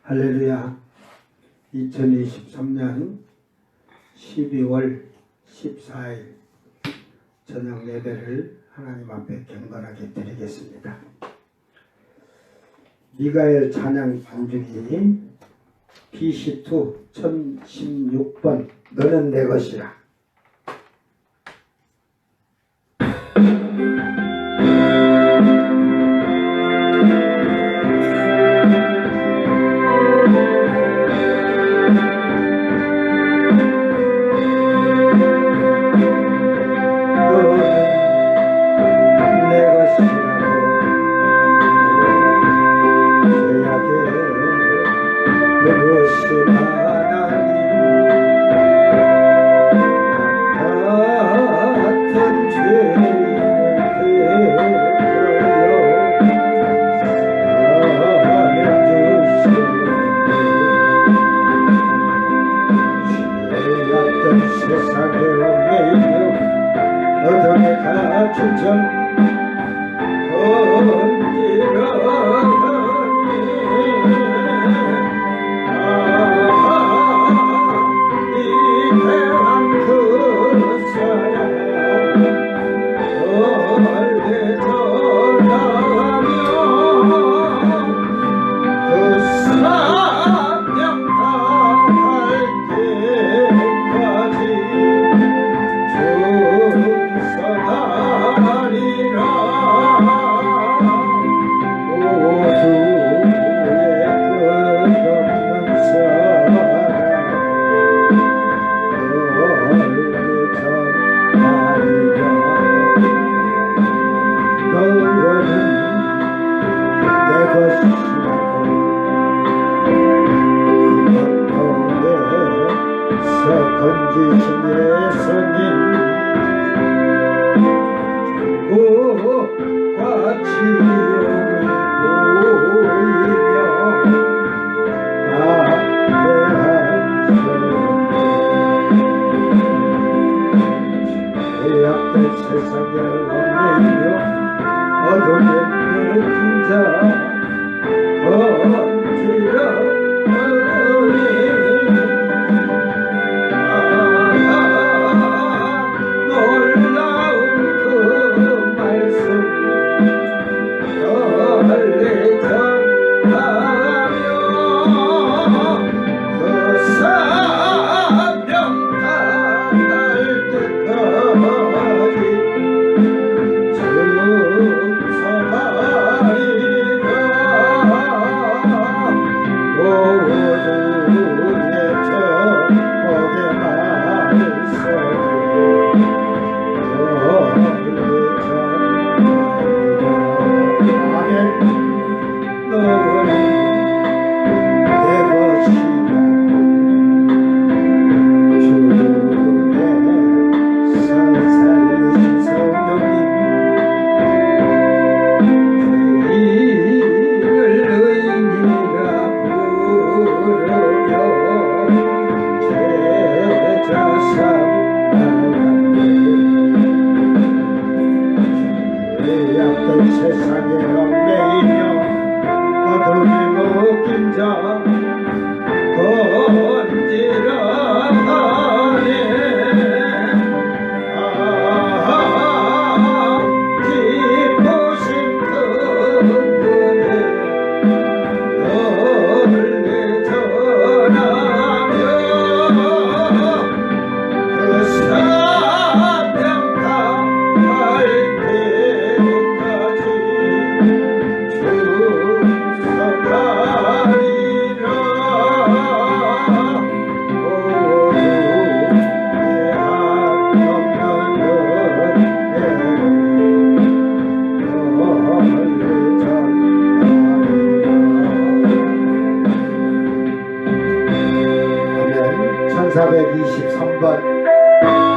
할렐루야. 2023년 12월 14일 저녁 예배를 하나님 앞에 경건하게 드리겠습니다. 미가엘 찬양 반주기 BC2 1016번 너는 내 것이라.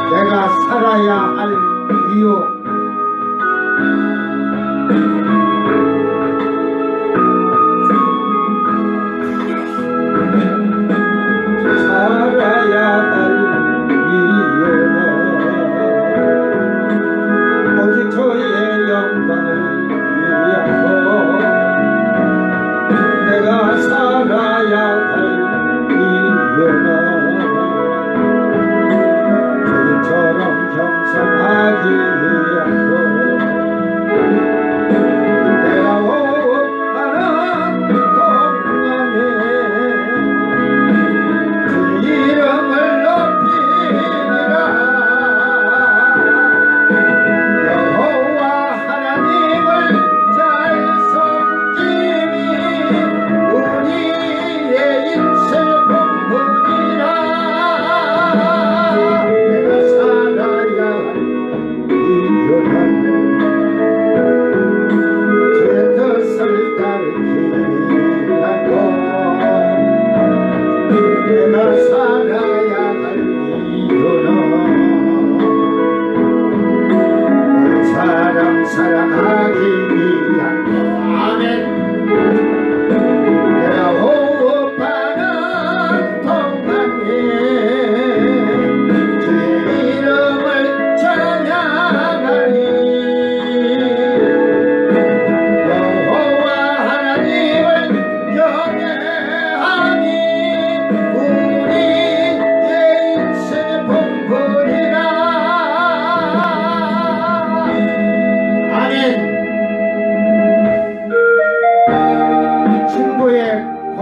내가 살아야 할 이유. 살아야 할 이유는 오직 주의 영광을 위하고 내가 살아야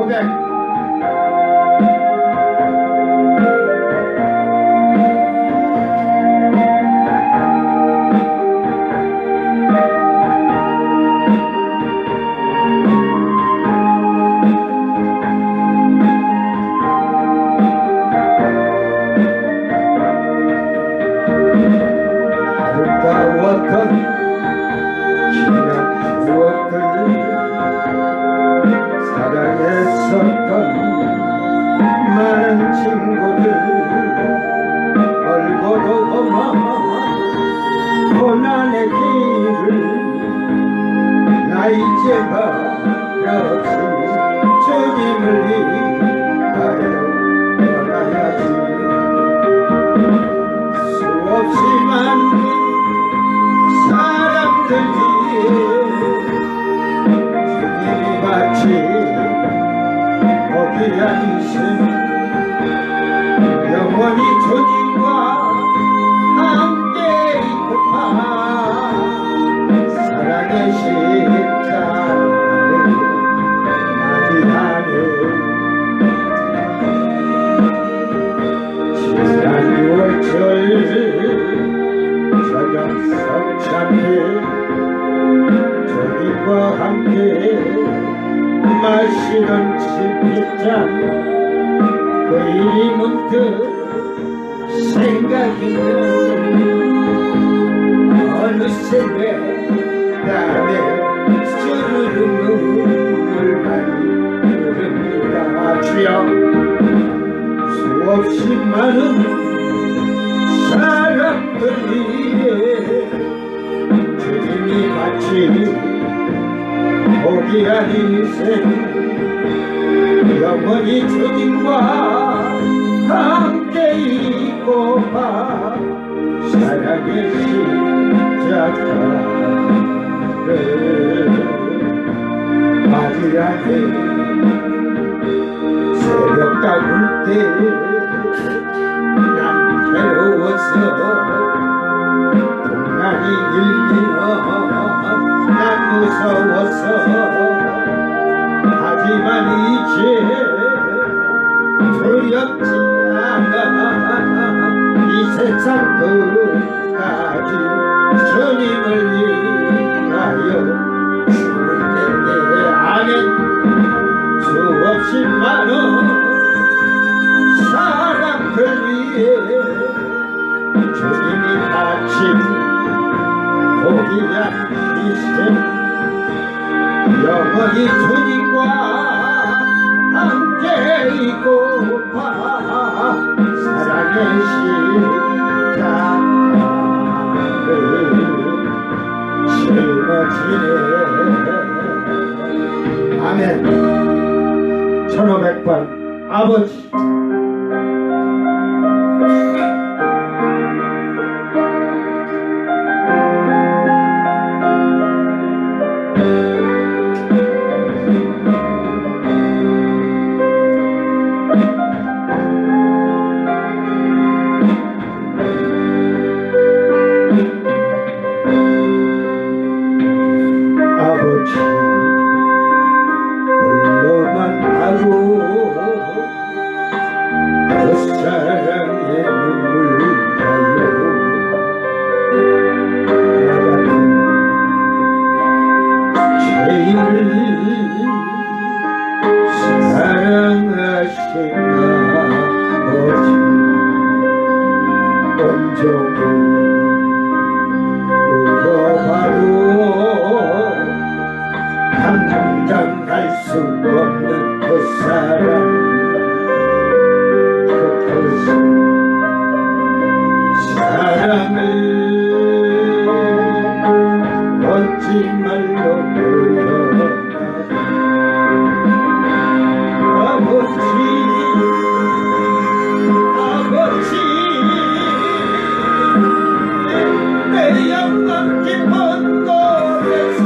고백. 아름다웠던 지난 추억들, 사랑했었던 많은 친구들, 얼고도 고난의 길을 나 이제 말없이 주님을 위하여 떠나야지. 수없이 많은 사람들 위해 주님이 마치 거기 앉으신 영원히 주님과 함께 있고파 사랑의 십자가를 맞이하네. 지난 6월절 저녁 성찬때 주님과 함께 마시던 진피잔, 그 일이 문득 생각이 나네. 어느새 내 땀에 주르륵 눈물만이 흐릅니다. 주여, 수없이 많은 사람들 위해 주님이 마치 포기한 인생, 영원히 주님과 함께 있고파 사랑의 십자가를 맞이하네. 새벽 가울 때 난 괴로워서 동난이 일기는 난 무서워서, 하지만 이제 두렵지 않아. 이 세상 끝까지 주님을 위하여 죽을 때 내 안에 수없이 많은 사람들 위해 주님이 마치 포기한 희생, 영원히 주님과 함께 있고파 사랑의 십자가를 짊어지네. 아멘. 1500번 아버지. 불러만 하고 그 사랑의 눈물 가요. 나 같은 죄인을 사랑하신 아버지, 온종일 울어봐도 감당할 수 없는 그 사랑, 그 사랑을 얻지 말로 표현하리. 아버지, 아버지, 내 영광 깊은 곳에서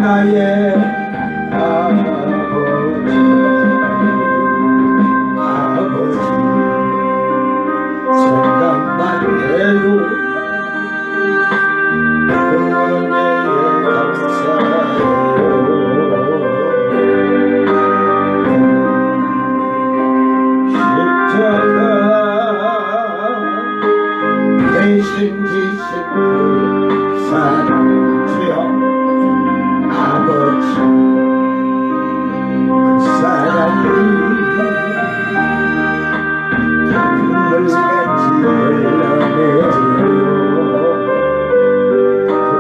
나의 아버지 생각만 해도 그은혜에 감사해요. 십자가 대신 지신 그 사랑 주여 아버지 그 사랑이 눈물같이 흘러내려요.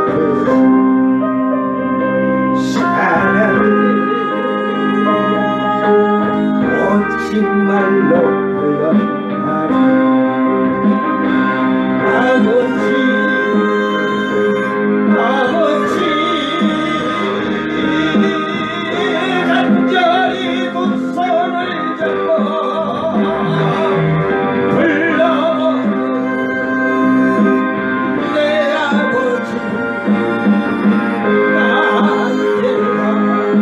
그 사랑을 오직 말로 표현하리. 아버지 간절히 두 손을 잡고 불러보는 내 아버지 나에게 아버지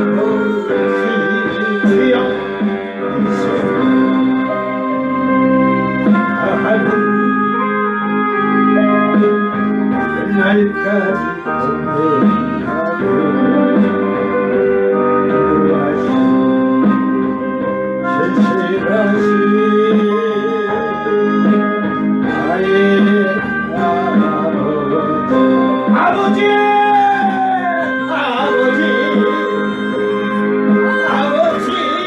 주여 하는 그날까지 동행하고 인도하신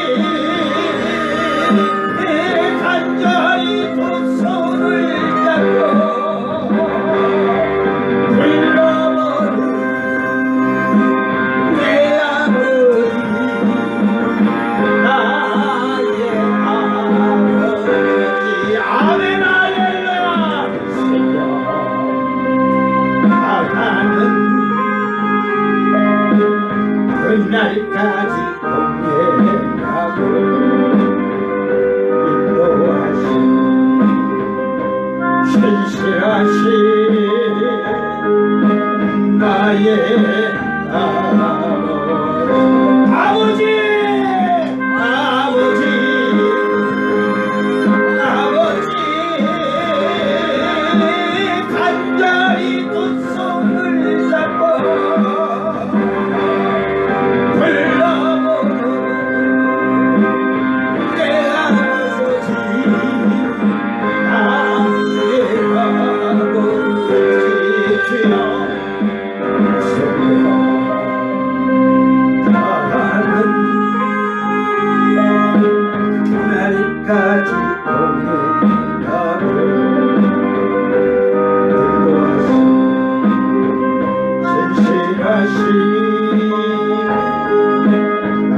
신실하신 나의 아버지 간절히 두 손을 잡고 불러보는 내 아버지 나의 아버지 아멘 할렐루야. 나가는 그날까지 동행하고 인도하신 신실하신 나의 아버지 간절히 두 손을 잡고 불러보는 내 아버지 나의 아버지 주여 나가는 그날까지 동행하고 인도하신 신실하신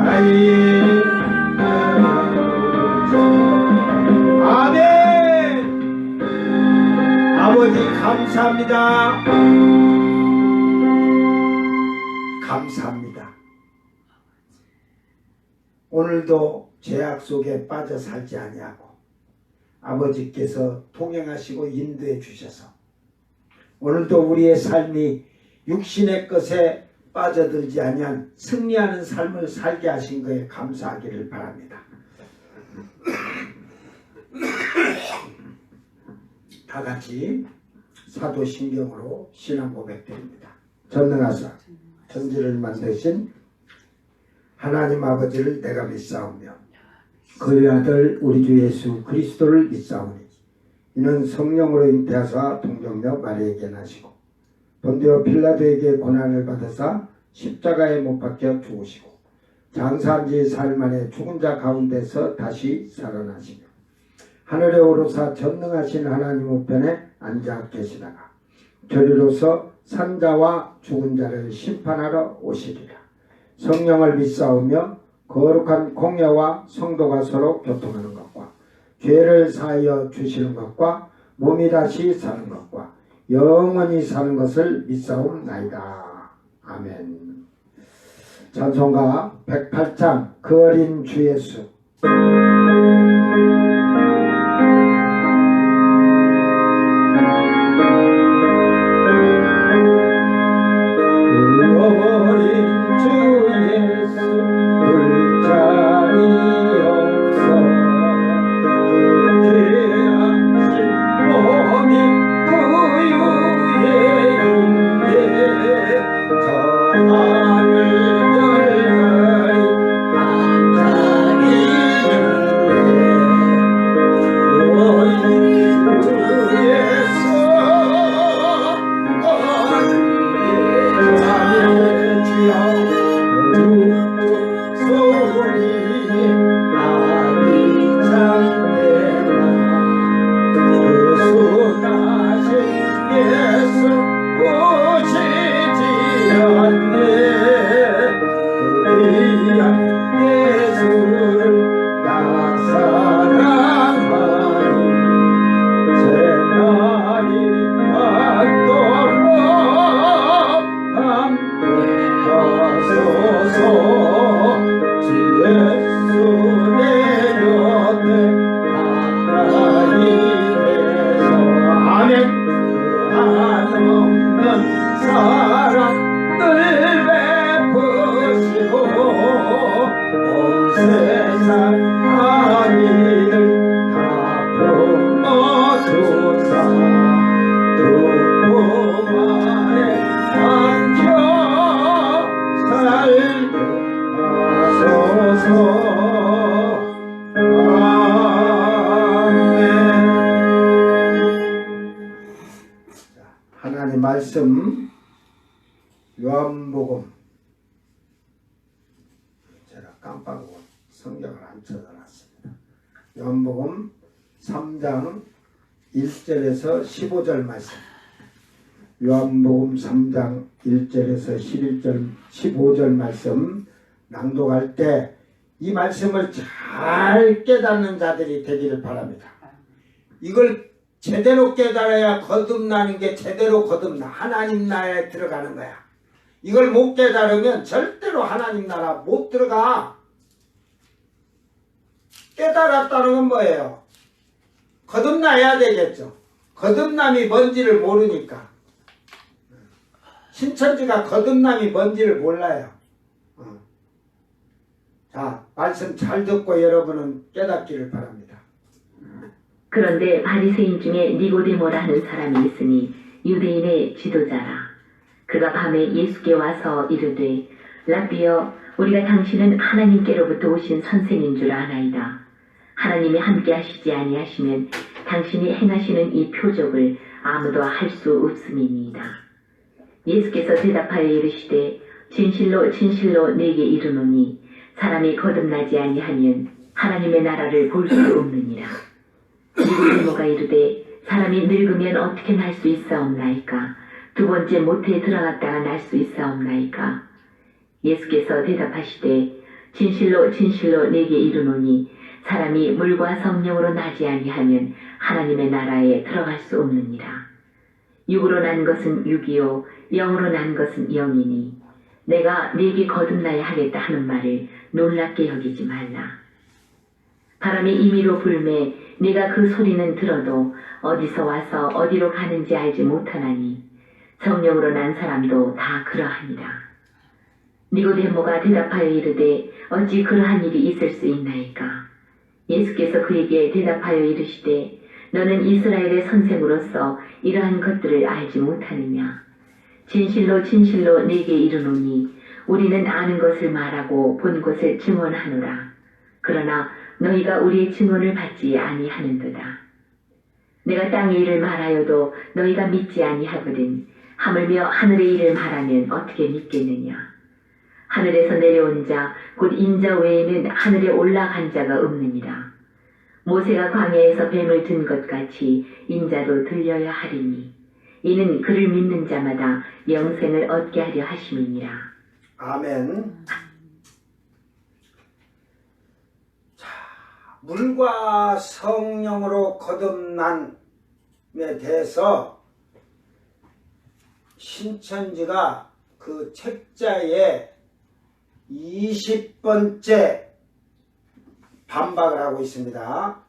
나의 아버지 아멘. 아버지 감사합니다. 감사합니다. 오늘도 죄악 속에 빠져 살지 아니하고 아버지께서 통행하시고 인도해 주셔서 오늘도 우리의 삶이 육신의 것에 빠져들지 아니한 승리하는 삶을 살게 하신 것에 감사하기를 바랍니다. 다 같이 사도신경으로 신앙 고백드립니다. 전능하사 천지를 만드신 하나님 아버지를 내가 믿사오며 그의 아들 우리 주 예수 그리스도를 믿사오니 이는 성령으로 잉태하사 동정녀 마리아에게 나시고 본디오 빌라도에게 고난을 받으사 십자가에 못 박혀 죽으시고 장사한 지 사흘 만에 죽은 자 가운데서 다시 살아나시며 하늘에 오르사 전능하신 하나님 우편에 앉아 계시다가 저리로서 산자와 죽은 자를 심판하러 오시리라. 성령을 믿사오며 거룩한 공예와 성도가 서로 교통하는 것과 죄를 사하여 주시는 것과 몸이 다시 사는 것과 영원히 사는 것을 믿사옵나이다. 아멘. 찬송가 108장 그 어린 주 예수. 그 어린 주 예수 내 곁에 가까이 계셔 아멘 한없는 사랑을 베푸시고 온 세상 악인을 다 품어주사 두 품 안에 안겨 살게 하소서 아멘. 하나님 말씀 요한복음 제가 깜빡하고 성경을 안 쳐다놨습니다. 요한복음 3장 1절에서 15절 말씀 요한복음 3장 1절에서 11절 15절 말씀 낭독할 때 이 말씀을 잘 깨닫는 자들이 되기를 바랍니다. 이걸 제대로 깨달아야 거듭나는 게 제대로 거듭나 하나님 나라에 들어가는 거야. 이걸 못 깨달으면 절대로 하나님 나라 못 들어가. 깨달았다는 건 뭐예요? 거듭나야 되겠죠. 거듭남이 뭔지를 모르니까. 신천지가 거듭남이 뭔지를 몰라요. 자, 말씀 잘 듣고 여러분은 깨닫기를 바랍니다. 그런데 바리새인 중에 니고데모라 하는 사람이 있으니 유대인의 지도자라. 그가 밤에 예수께 와서 이르되 라비여 우리가 당신은 하나님께로부터 오신 선생인 줄 아나이다. 하나님이 함께 하시지 아니하시면 당신이 행하시는 이 표적을 아무도 할 수 없음이니이다. 예수께서 대답하여 이르시되 진실로 진실로 내게 이르노니 사람이 거듭나지 아니하면 하나님의 나라를 볼 수 없느니라. 니고데모가 이르되 사람이 늙으면 어떻게 날 수 있사옵나이까? 두 번째 모태에 들어갔다가 날 수 있사옵나이까? 예수께서 대답하시되 진실로 진실로 내게 이르노니 사람이 물과 성령으로 나지 아니하면 하나님의 나라에 들어갈 수 없느니라. 육으로 난 것은 육이요 영으로 난 것은 영이니 내가 네게 거듭나야 하겠다 하는 말을 놀랍게 여기지 말라. 바람이 임의로 불매 네가 그 소리는 들어도 어디서 와서 어디로 가는지 알지 못하나니 성령으로 난 사람도 다 그러하니라. 니고데모가 대답하여 이르되 어찌 그러한 일이 있을 수 있나이까? 예수께서 그에게 대답하여 이르시되 너는 이스라엘의 선생으로서 이러한 것들을 알지 못하느냐? 진실로 진실로 네게 이르노니 우리는 아는 것을 말하고 본 것을 증언하노라. 그러나 너희가 우리의 증언을 받지 아니하는도다. 내가 땅의 일을 말하여도 너희가 믿지 아니하거든 하물며 하늘의 일을 말하면 어떻게 믿겠느냐? 하늘에서 내려온 자 곧 인자 외에는 하늘에 올라간 자가 없느니라. 모세가 광야에서 뱀을 든 것 같이 인자도 들려야 하리니 이는 그를 믿는 자마다 영생을 얻게 하려 하심이니라. 아멘. 자, 물과 성령으로 거듭남에 대해서 신천지가 그 책자에 20번째 반박을 하고 있습니다.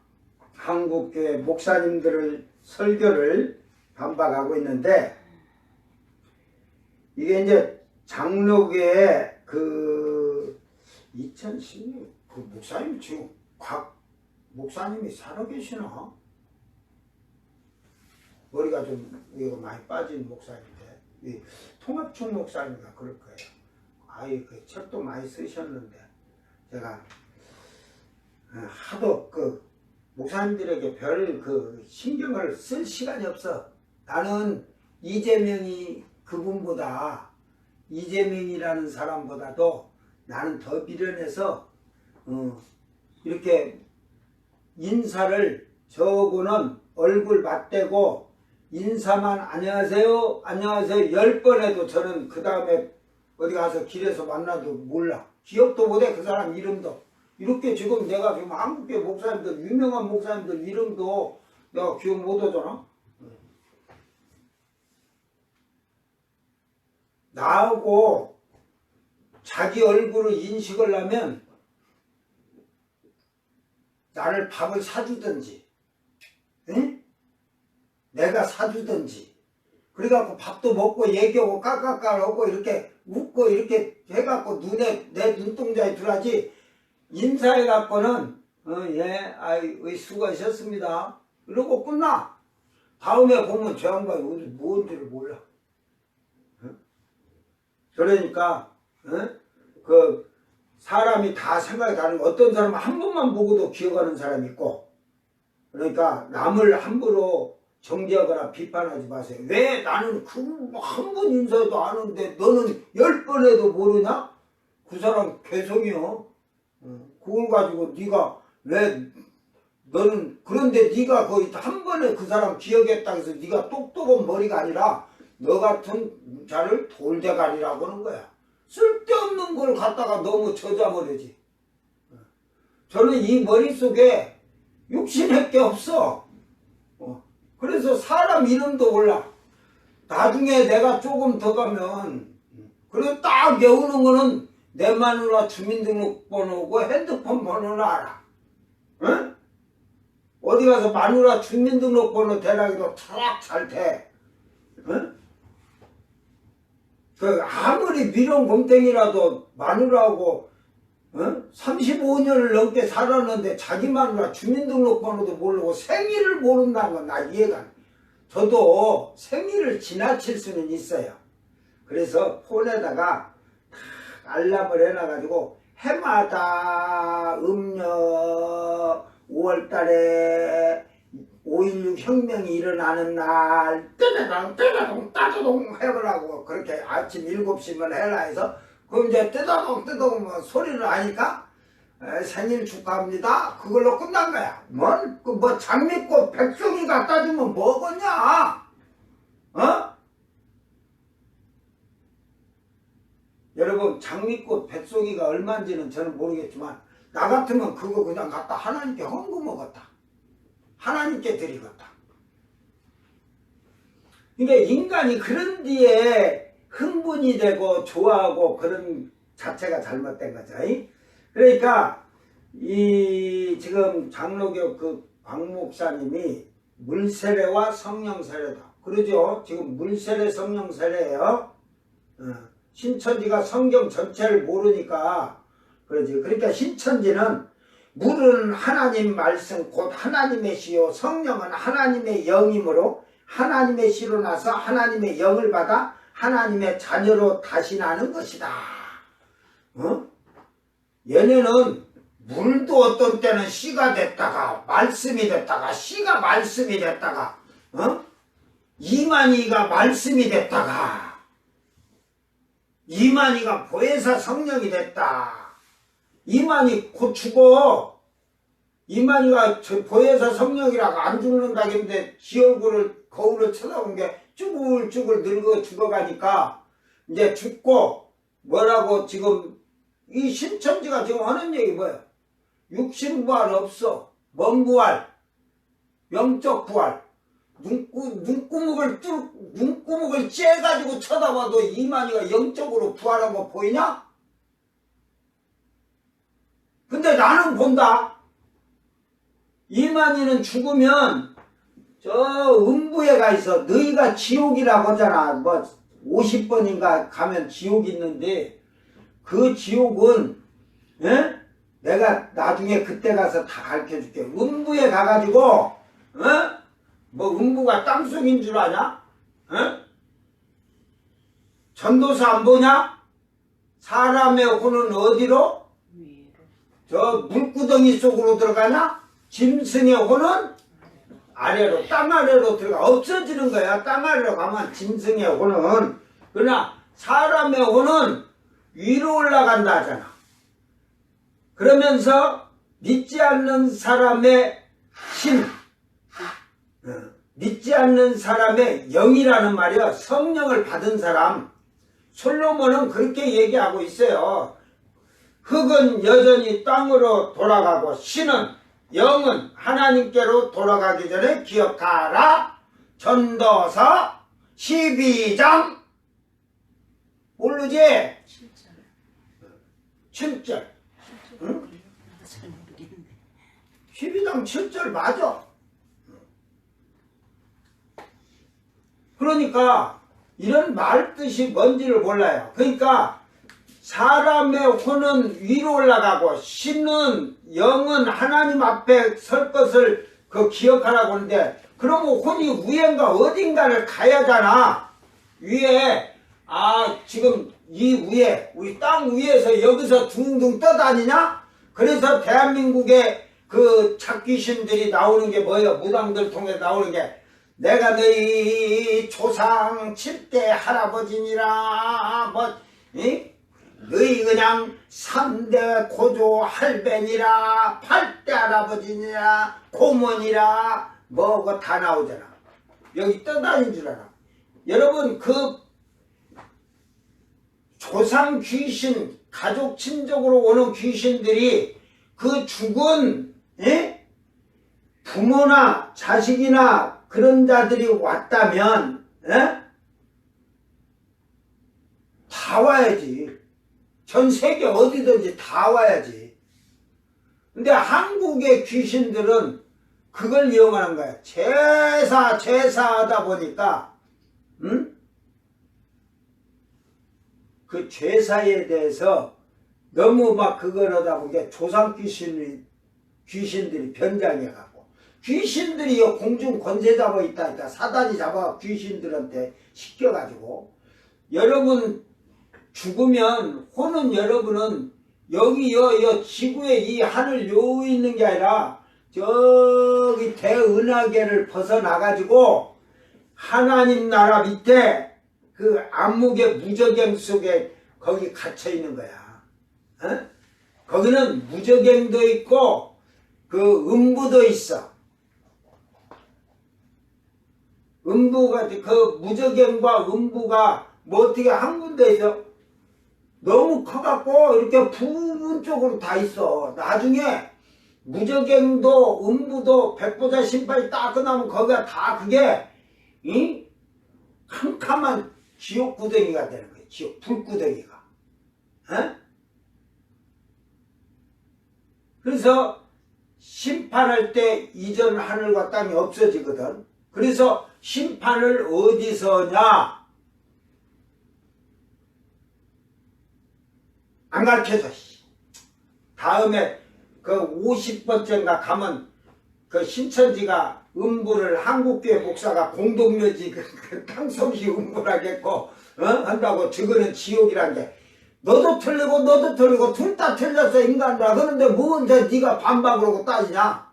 한국교회 목사님들의 설교를 반박하고 있는데 이게 이제 장로교회 그 2016 그 목사님 지금 곽 목사님이 살아계시나? 머리가 좀 이거 많이 빠진 목사인데 이 통합총 목사님가 그럴 거예요. 아이 그 책도 많이 쓰셨는데 제가 하도 그 목사님들에게 별 그 신경을 쓸 시간이 없어. 나는 이재명이 그분보다 이재명이라는 사람보다도 나는 더 미련해서 이렇게 인사를 저거는 얼굴 맞대고 인사만 안녕하세요 안녕하세요 10번 해도 저는 그 다음에 어디 가서 길에서 만나도 몰라. 기억도 못해 그 사람 이름도. 이렇게 지금 내가 지금 한국계 목사님들 유명한 목사님들 이름도 내가 기억 못하잖아. 나하고 자기 얼굴을 인식을 하면 나를 밥을 사주든지, 응? 내가 사주든지, 그래갖고 밥도 먹고 얘기하고 까까까하고 이렇게 웃고 이렇게 해갖고 내 눈동자에 들어야지. 인사해갖고는 예, 아이 수고하셨습니다 이러고 끝나. 다음에 보면 저 양반이 어디 뭔지를 몰라. 응? 그러니까 그 사람이 다 생각이 다른 거. 어떤 사람은 한 번만 보고도 기억하는 사람이 있고, 그러니까 남을 함부로 정죄하거나 비판하지 마세요. 왜 나는 그 한 번 인사도 아는데 너는 10번 해도 모르냐? 그 사람 개성이요. 그걸 가지고 네가 왜 너는, 그런데 네가 거의 한 번에 그 사람 기억했다 해서 네가 똑똑한 머리가 아니라 너 같은 자를 돌대가리라고 하는 거야. 쓸데없는 걸 갖다가 너무 저자버리지. 저는 이 머릿속에 욕심할 게 없어. 그래서 사람 이름도 몰라. 나중에 내가 조금 더 가면, 그리고 딱 외우는 거는 내 마누라 주민등록번호고 핸드폰 번호는 알아. 응? 어디 가서 마누라 주민등록번호 대라기도 차락 잘 돼. 응? 그 아무리 미련곰탱이라도 마누라하고 35년을 넘게 살았는데 자기 마누라 주민등록번호도 모르고 생일을 모른다는 건 나 이해가 안 돼. 저도 생일을 지나칠 수는 있어요. 그래서 폰에다가 알람을 해놔가지고 해마다 음력 5월달에 5.16 혁명이 일어나는 날 뜨다동 뜨다동 따다동 해보라고 그렇게 아침 7시면 해라 해서, 그럼 이제 뜨다동 뜨다동 소리를 하니까 생일 축하합니다 그걸로 끝난 거야. 뭐 장미꽃 백송이 갖다 주면 뭐겠냐? 여러분, 장미꽃 백송이가 얼마인지는 저는 모르겠지만 나 같으면 그거 그냥 갖다 하나님께 헌금 먹었다. 하나님께 드리겠다. 그러니까 인간이 그런 뒤에 흥분이 되고 좋아하고 그런 자체가 잘못된 거죠. 그러니까 이 지금 장로교 그 박 목사님이 물세례와 성령 세례다 그러죠. 지금 물세례 성령 세례예요. 신천지가 성경 전체를 모르니까 그러지. 그러니까 신천지는 물은 하나님 말씀 곧 하나님의 시요, 성령은 하나님의 영이므로 하나님의 시로 나서 하나님의 영을 받아 하나님의 자녀로 다시 나는 것이다. 얘네는 물도 어떤 때는 씨가 됐다가 말씀이 됐다가 씨가 말씀이 됐다가 이만희가 말씀이 됐다가 이만희가 보혜사 성령이 됐다. 이만희 곧 죽어. 이만희가 보혜사 성령이라고 안 죽는다겠는데 지 얼굴을 거울을 쳐다본 게 쭈글쭈글 늙어 죽어가니까 이제 죽고 뭐라고 지금 이 신천지가 지금 하는 얘기 뭐야? 육신부활 없어. 몸부활, 영적 부활. 눈구멍을 째가지고 쳐다봐도 이만희가 영적으로 부활한 거 보이냐? 근데 나는 본다. 이만희는 죽으면 저 음부에 가 있어. 너희가 지옥이라고 하잖아. 뭐 50번인가 가면 지옥이 있는데 그 지옥은 내가 나중에 그때 가서 다 가르쳐줄게. 음부에 가가지고 뭐 음부가 땅속인 줄 아냐? 전도서 안 보냐? 사람의 혼은 어디로? 저 물구덩이 속으로 들어가냐? 짐승의 혼은 아래로, 땅 아래로 들어가. 없어지는 거야. 땅 아래로 가면 짐승의 혼은. 그러나 사람의 혼은 위로 올라간다 하잖아. 그러면서 믿지 않는 사람의 신, 믿지 않는 사람의 영이라는 말이야. 성령을 받은 사람. 솔로몬은 그렇게 얘기하고 있어요. 흙은 여전히 땅으로 돌아가고 신은 영은 하나님께로 돌아가기 전에 기억하라. 전도서 12장 모르지? 7절. 응? 잘 모르겠네. 12장 7절 맞아. 그러니까 이런 말 뜻이 뭔지를 몰라요. 그러니까 사람의 혼은 위로 올라가고 신은 영은 하나님 앞에 설 것을 그 기억하라고 하는데, 그러면 혼이 위인가 어딘가를 가야잖아. 위에 지금 이 위에 우리 땅 위에서 여기서 둥둥 떠다니냐? 그래서 대한민국의 그 착귀신들이 나오는 게 뭐예요? 무당들 통해 나오는 게, 내가 너희 조상 7대 할아버지니라, 너희 그냥 3대 고조 할배니라, 8대 할아버지니라, 고모니라, 뭐고 다 나오잖아. 여기 떠다닌 줄 알아. 여러분, 그 조상 귀신, 가족 친족으로 오는 귀신들이 그 죽은 부모나 자식이나 그런 자들이 왔다면 다 와야지. 전 세계 어디든지 다 와야지. 근데 한국의 귀신들은 그걸 이용하는 거야. 제사하다 보니까 그 제사에 대해서 너무 막 그거로다 보니까 조상 귀신들이 변장해가고, 귀신들이 공중 권세 잡아 있다니까, 사단이 잡아 귀신들한테 시켜가지고, 여러분 죽으면 혼은 여러분은 여기 지구에 이 하늘 요 있는 게 아니라 저기 대은하계를 벗어나가지고 하나님 나라 밑에 그 암흑의 무저갱 속에 거기 갇혀 있는 거야. 거기는 무저갱도 있고 그 음부도 있어. 음부가, 그 무저갱과 음부가 뭐 어떻게 한 군데에서 너무 커갖고 이렇게 부분 쪽으로 다 있어. 나중에 무저갱도 음부도 백보자 신발이 딱 끝나면 거기가 다 그게 캄캄한 지옥구덩이가 되는 거예요. 지옥 불구덩이가. 그래서 심판할 때 이전 하늘과 땅이 없어지거든. 그래서 심판을 어디서 하냐? 안 가르쳐줘. 다음에 그 50번째인가 가면 그 신천지가 음부를 한국교회 목사가 공동묘지 그 땅속이 음부라겠고 한다고, 저거는 지옥이란 게, 너도 틀리고 둘 다 틀렸어 인간들아. 그런데 뭔데 네가 반박을 하고 따지냐?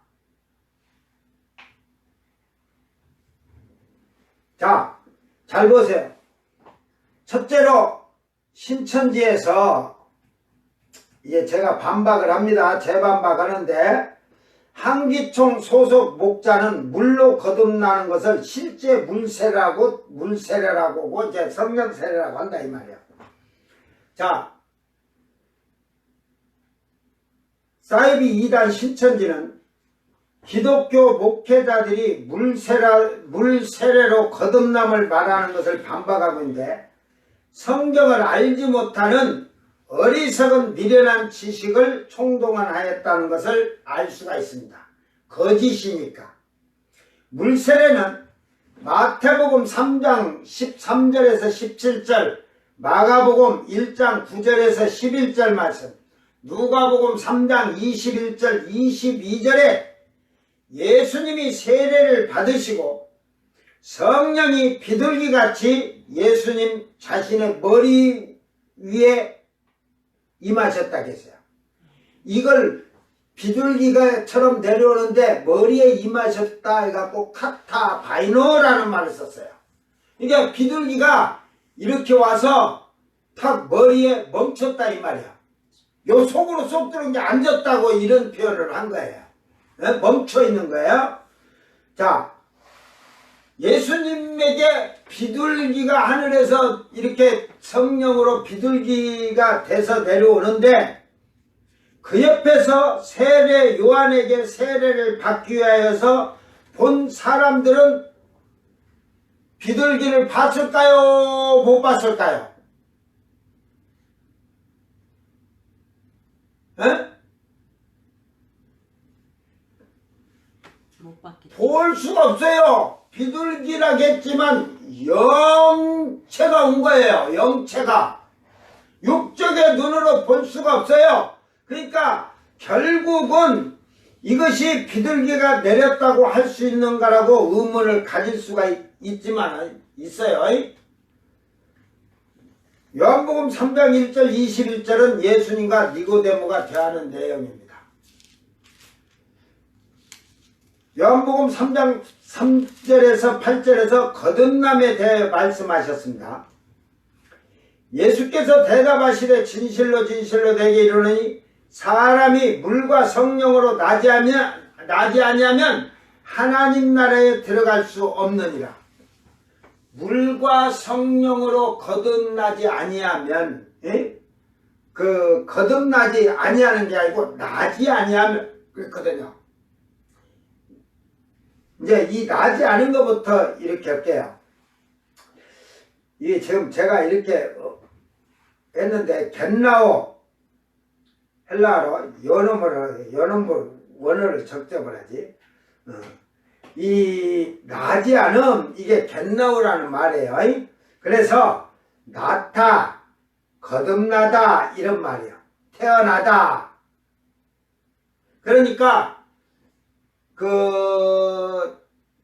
자, 잘 보세요. 첫째로 신천지에서 이제 제가 반박을 합니다. 재반박하는데, 한기총 소속 목자는 물로 거듭나는 것을 실제 물세례라고 이제 성령세례라고 한다 이 말이야. 자, 사이비 2단 신천지는 기독교 목회자들이 물세례로 거듭남을 말하는 것을 반박하고 있는데, 성경을 알지 못하는 어리석은 미련한 지식을 총동원하였다는 것을 알 수가 있습니다. 거짓이니까. 물세례는 마태복음 3장 13절에서 17절, 마가복음 1장 9절에서 11절 말씀, 누가복음 3장 21절 22절에 예수님이 세례를 받으시고 성령이 비둘기같이 예수님 자신의 머리 위에 임하셨다 했어요. 이걸 비둘기가처럼 내려오는데 머리에 임하셨다 해갖고 카타바이노라는 말을 썼어요. 그러니까 비둘기가 이렇게 와서 탁 머리에 멈췄다 이 말이야. 요 속으로 쏙 들어온 게 앉았다고 이런 표현을 한 거예요. 멈춰 있는 거예요. 자, 예수님에게 비둘기가 하늘에서 이렇게 성령으로 비둘기가 돼서 내려오는데, 그 옆에서 세례 요한에게 세례를 받기 위하여서 본 사람들은 비둘기를 봤을까요? 못 봤을까요? 에? 못 받겠다. 볼 수가 없어요. 비둘기라겠지만 영체가 온 거예요. 영체가. 육적의 눈으로 볼 수가 없어요. 그러니까 결국은 이것이 비둘기가 내렸다고 할 수 있는가라고 의문을 가질 수가 있지만 있어요. 요한복음 3장 1절 21절은 예수님과 니고데모가 대하는 내용입니다. 요한복음 3장 3절에서 8절에서 거듭남에 대해 말씀하셨습니다. 예수께서 대답하시되 진실로 진실로 내게 이르노니 사람이 물과 성령으로 나지 아니하면 하나님 나라에 들어갈 수 없느니라. 물과 성령으로 거듭나지 아니하면, 거듭나지 아니하는 게 아니고 나지 아니하면 그렇거든요. 이제 이 나지 않은 것부터 이렇게 할게요. 이게 지금 제가 이렇게 했는데 겟나오 헬라어로 연음을 원어를 적접을 하지. 이 나지 않음 이게 겟나오라는 말이에요. 그래서 나타, 거듭나다 이런 말이에요. 태어나다. 그러니까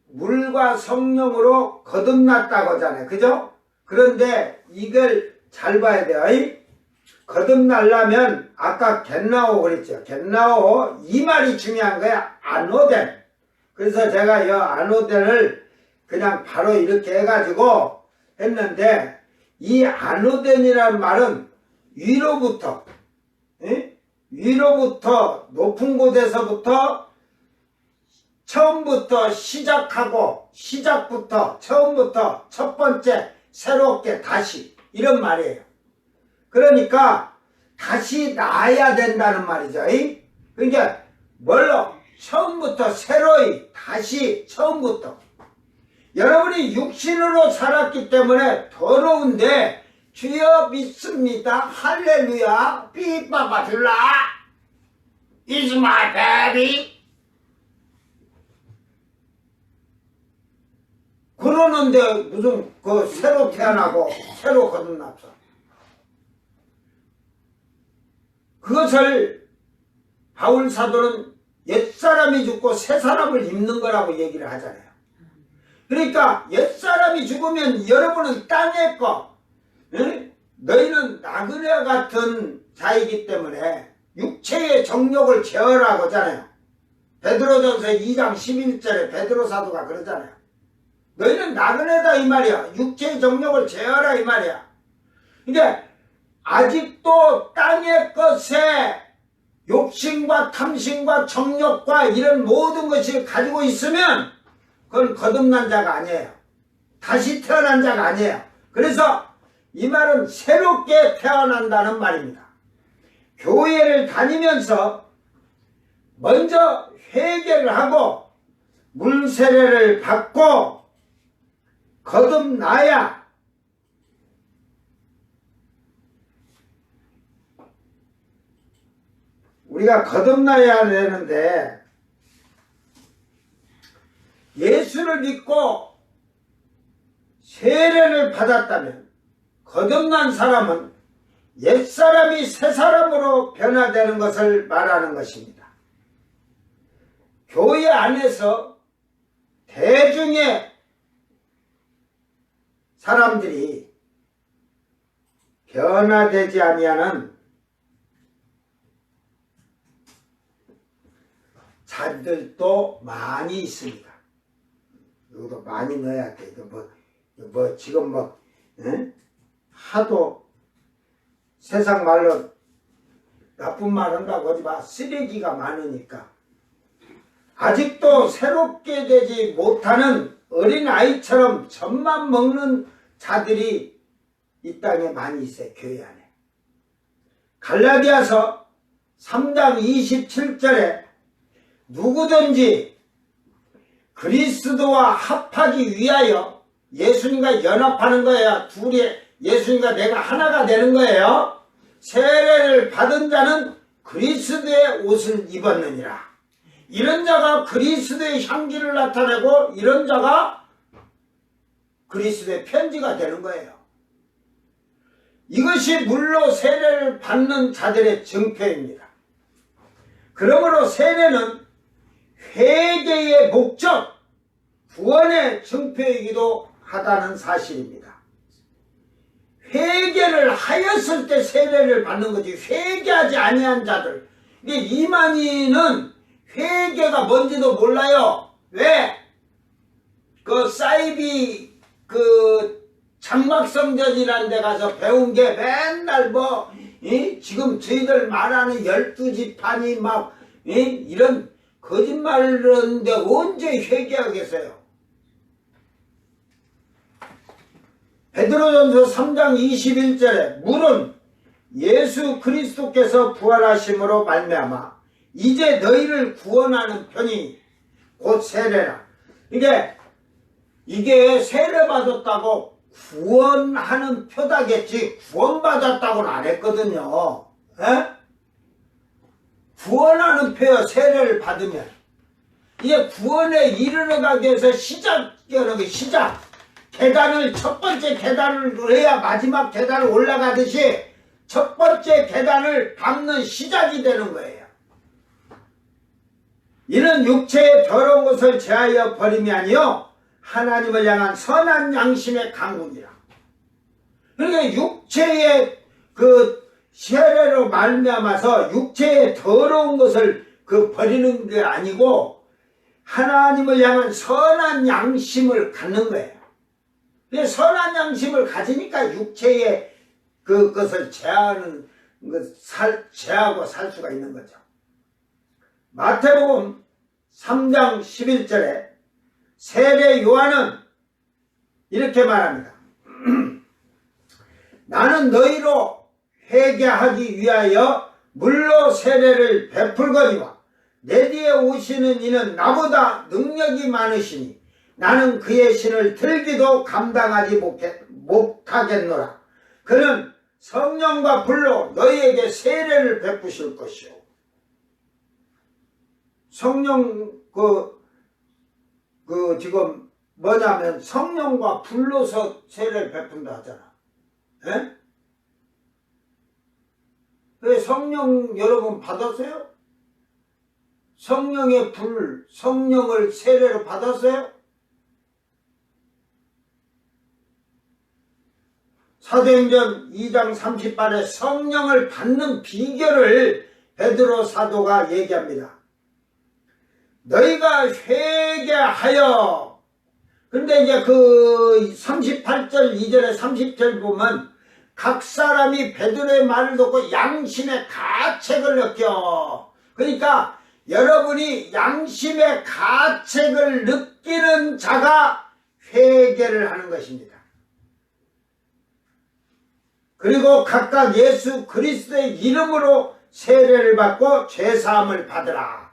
물과 성령으로 거듭났다고 하잖아요. 그죠? 그런데 이걸 잘 봐야 돼요. 거듭나려면 아까 겟나오 그랬죠. 겟나오 이 말이 중요한 거야. 아노덴. 그래서 제가 이 아노덴을 그냥 바로 이렇게 해가지고 했는데 이 아노덴이라는 말은 위로부터 위로부터 높은 곳에서부터 처음부터 시작하고 시작부터 처음부터 첫 번째 새롭게 다시 이런 말이에요. 그러니까 다시 나야 된다는 말이죠. 그러니까 뭘로? 처음부터 새로이 다시 처음부터. 여러분이 육신으로 살았기 때문에 더러운데 주여 믿습니다. 할렐루야. 삐빠빠 줄라. Is my baby. 그러는데 무슨 새로 태어나고 새로 거듭났어. 그것을 바울 사도는 옛사람이 죽고 새사람을 입는 거라고 얘기를 하잖아요. 그러니까 옛사람이 죽으면 여러분은 땅의 거, 너희는 나그네 같은 자이기 때문에 육체의 정욕을 제어라고 하잖아요. 베드로전서 2장 11절에 베드로 사도가 그러잖아요. 너희는 나그네다 이 말이야. 육체의 정욕을 제어라 이 말이야. 근데 아직도 땅의 것에 욕심과 탐심과 정욕과 이런 모든 것을 가지고 있으면 그건 거듭난 자가 아니에요. 다시 태어난 자가 아니에요. 그래서 이 말은 새롭게 태어난다는 말입니다. 교회를 다니면서 먼저 회개를 하고 물세례를 받고 거듭나야 우리가 거듭나야 되는데 예수를 믿고 세례를 받았다면 거듭난 사람은 옛사람이 새사람으로 변화되는 것을 말하는 것입니다. 교회 안에서 대중의 사람들이 변화되지 아니하는 자들도 많이 있습니다. 이것도 많이 넣어야 돼. 이거 지금 하도 세상 말로 나쁜 말 한다고 하지 마. 쓰레기가 많으니까. 아직도 새롭게 되지 못하는 어린아이처럼 젖만 먹는 자들이 이 땅에 많이 있어요. 교회 안에. 갈라디아서 3장 27절에 누구든지 그리스도와 합하기 위하여 예수님과 연합하는 거예요. 둘이 예수님과 내가 하나가 되는 거예요. 세례를 받은 자는 그리스도의 옷을 입었느니라. 이런 자가 그리스도의 향기를 나타내고 이런 자가 그리스도의 편지가 되는 거예요. 이것이 물로 세례를 받는 자들의 증표입니다. 그러므로 세례는 회개의 목적, 구원의 증표이기도 하다는 사실입니다. 회개를 하였을 때 세례를 받는 거지 회개하지 아니한 자들. 이만희는 회개가 뭔지도 몰라요. 왜? 그 사이비 장막성전이라는 데 가서 배운 게 맨날 지금 저희들 말하는 12지판이 이런 거짓말을 하는데 언제 회개하겠어요? 베드로전서 3장 21절에 물은 예수 그리스도께서 부활하심으로 말미암아 이제 너희를 구원하는 편이 곧 세례라. 이게 세례받았다고 구원하는 표다겠지 구원받았다고는 안 했거든요. 에? 구원하는 표야. 세례를 받으면 이제 구원에 이르러가기 위해서 시작하는 게 시작. 계단을 첫 번째 계단을 해야 마지막 계단을 올라가듯이 첫 번째 계단을 밟는 시작이 되는 거예요. 이는 육체의 더러운 것을 제하여 버림이 아니요 하나님을 향한 선한 양심의 강구니라. 그러니까 육체의 세례로 말미암아서 육체의 더러운 것을 버리는 게 아니고 하나님을 향한 선한 양심을 갖는 거예요. 선한 양심을 가지니까 육체의 그것을 제하고 살 수가 있는 거죠. 마태복음 3장 11절에 세례 요한은 이렇게 말합니다. 나는 너희로 회개하기 위하여 물로 세례를 베풀거니와 내 뒤에 오시는 이는 나보다 능력이 많으시니 나는 그의 신을 들기도 감당하지 못하겠노라. 그는 성령과 불로 너희에게 세례를 베푸실 것이요. 성령 지금 뭐냐면 성령과 불로서 세례를 베푼다 하잖아. 에? 왜 성령 여러분 받았어요? 성령의 불, 성령을 세례로 받았어요? 사도행전 2장 38에 성령을 받는 비결을 베드로 사도가 얘기합니다. 너희가 회개하여. 근데 이제 38절 2절에 30절 보면 각 사람이 베드로의 말을 듣고 양심의 가책을 느껴. 그러니까 여러분이 양심의 가책을 느끼는 자가 회개를 하는 것입니다. 그리고 각각 예수 그리스도의 이름으로 세례를 받고 죄사함을 받으라.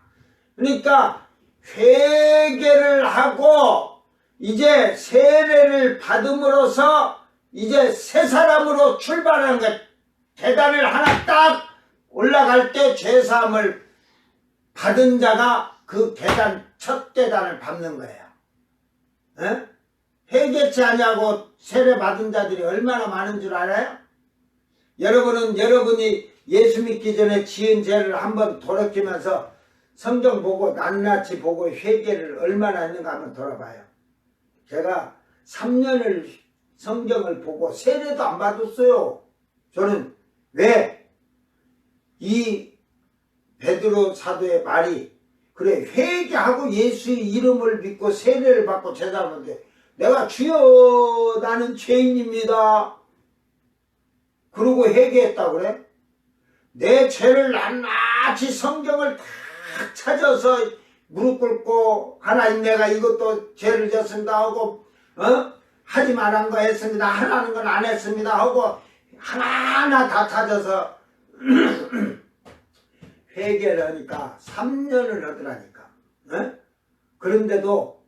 그러니까 회개를 하고 이제 세례를 받음으로써 이제 새 사람으로 출발하는 것. 계단을 하나 딱 올라갈 때 죄사함을 받은 자가 그 계단 첫 계단을 밟는 거예요. 에? 회개치 아니하고 세례 받은 자들이 얼마나 많은 줄 알아요? 여러분은 여러분이 예수 믿기 전에 지은 죄를 한번 돌이키면서 성경 보고 낱낱이 보고 회개를 얼마나 했는가 한번 돌아봐요. 제가 3년을 성경을 보고 세례도 안 받았어요. 저는 왜? 이 베드로 사도의 말이 그래 회개하고 예수의 이름을 믿고 세례를 받고 제사하는데 내가 주여 나는 죄인입니다. 그러고 회개했다고 그래? 내 죄를 낱낱이 성경을 다 찾아서 무릎 꿇고 하나님 내가 이것도 죄를 졌습니다 하고 하지 말한 거 했습니다. 하라는 건 안 했습니다 하고 하나하나 다 찾아서 회개를 하니까 3년을 하더라니까. 그런데도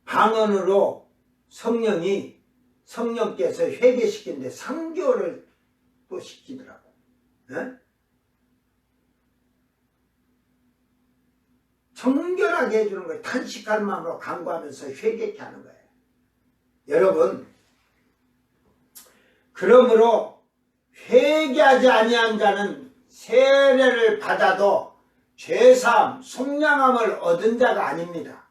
방언으로 성령께서 회개시키는데 3개월을 또 시키더라고. 회개하게 해주는 거예요. 탄식할 마음으로 간구하면서 회개케 하는 거예요. 여러분, 그러므로 회개하지 아니한 자는 세례를 받아도 죄사함, 속량함을 얻은 자가 아닙니다.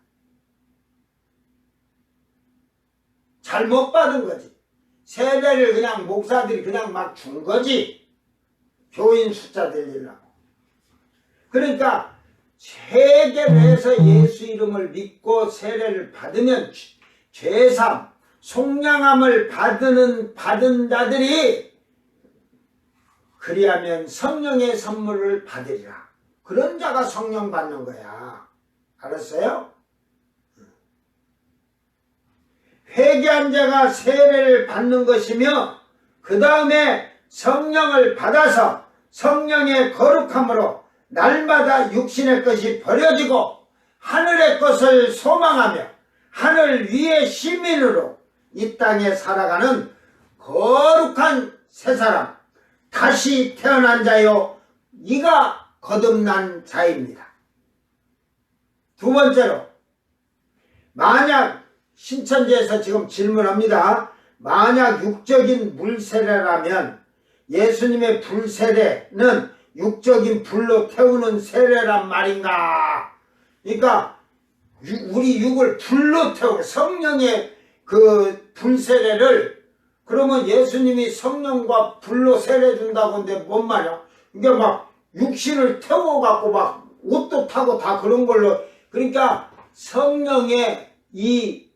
잘못 받은 거지. 세례를 그냥 목사들이 그냥 막 준 거지. 교인 숫자 늘리려고. 그러니까 회개를 해서 예수 이름을 믿고 세례를 받으면 죄사함, 속량함을 받은 자들이 그리하면 성령의 선물을 받으리라. 그런 자가 성령 받는 거야. 알았어요? 회개한 자가 세례를 받는 것이며 그 다음에 성령을 받아서 성령의 거룩함으로 날마다 육신의 것이 버려지고 하늘의 것을 소망하며 하늘 위의 시민으로 이 땅에 살아가는 거룩한 새 사람, 다시 태어난 자요, 이가 거듭난 자입니다. 두 번째로, 만약 신천지에서 지금 질문합니다. 만약 육적인 물세례라면 예수님의 불세례는 육적인 불로 태우는 세례란 말인가? 그러니까 우리 육을 불로 태우고 성령의 그 불세례를, 그러면 예수님이 성령과 불로 세례 준다고 하는데 뭔 말이야? 이게 막 육신을 태워갖고 막 옷도 타고 다 그런 걸로, 그러니까 성령의 이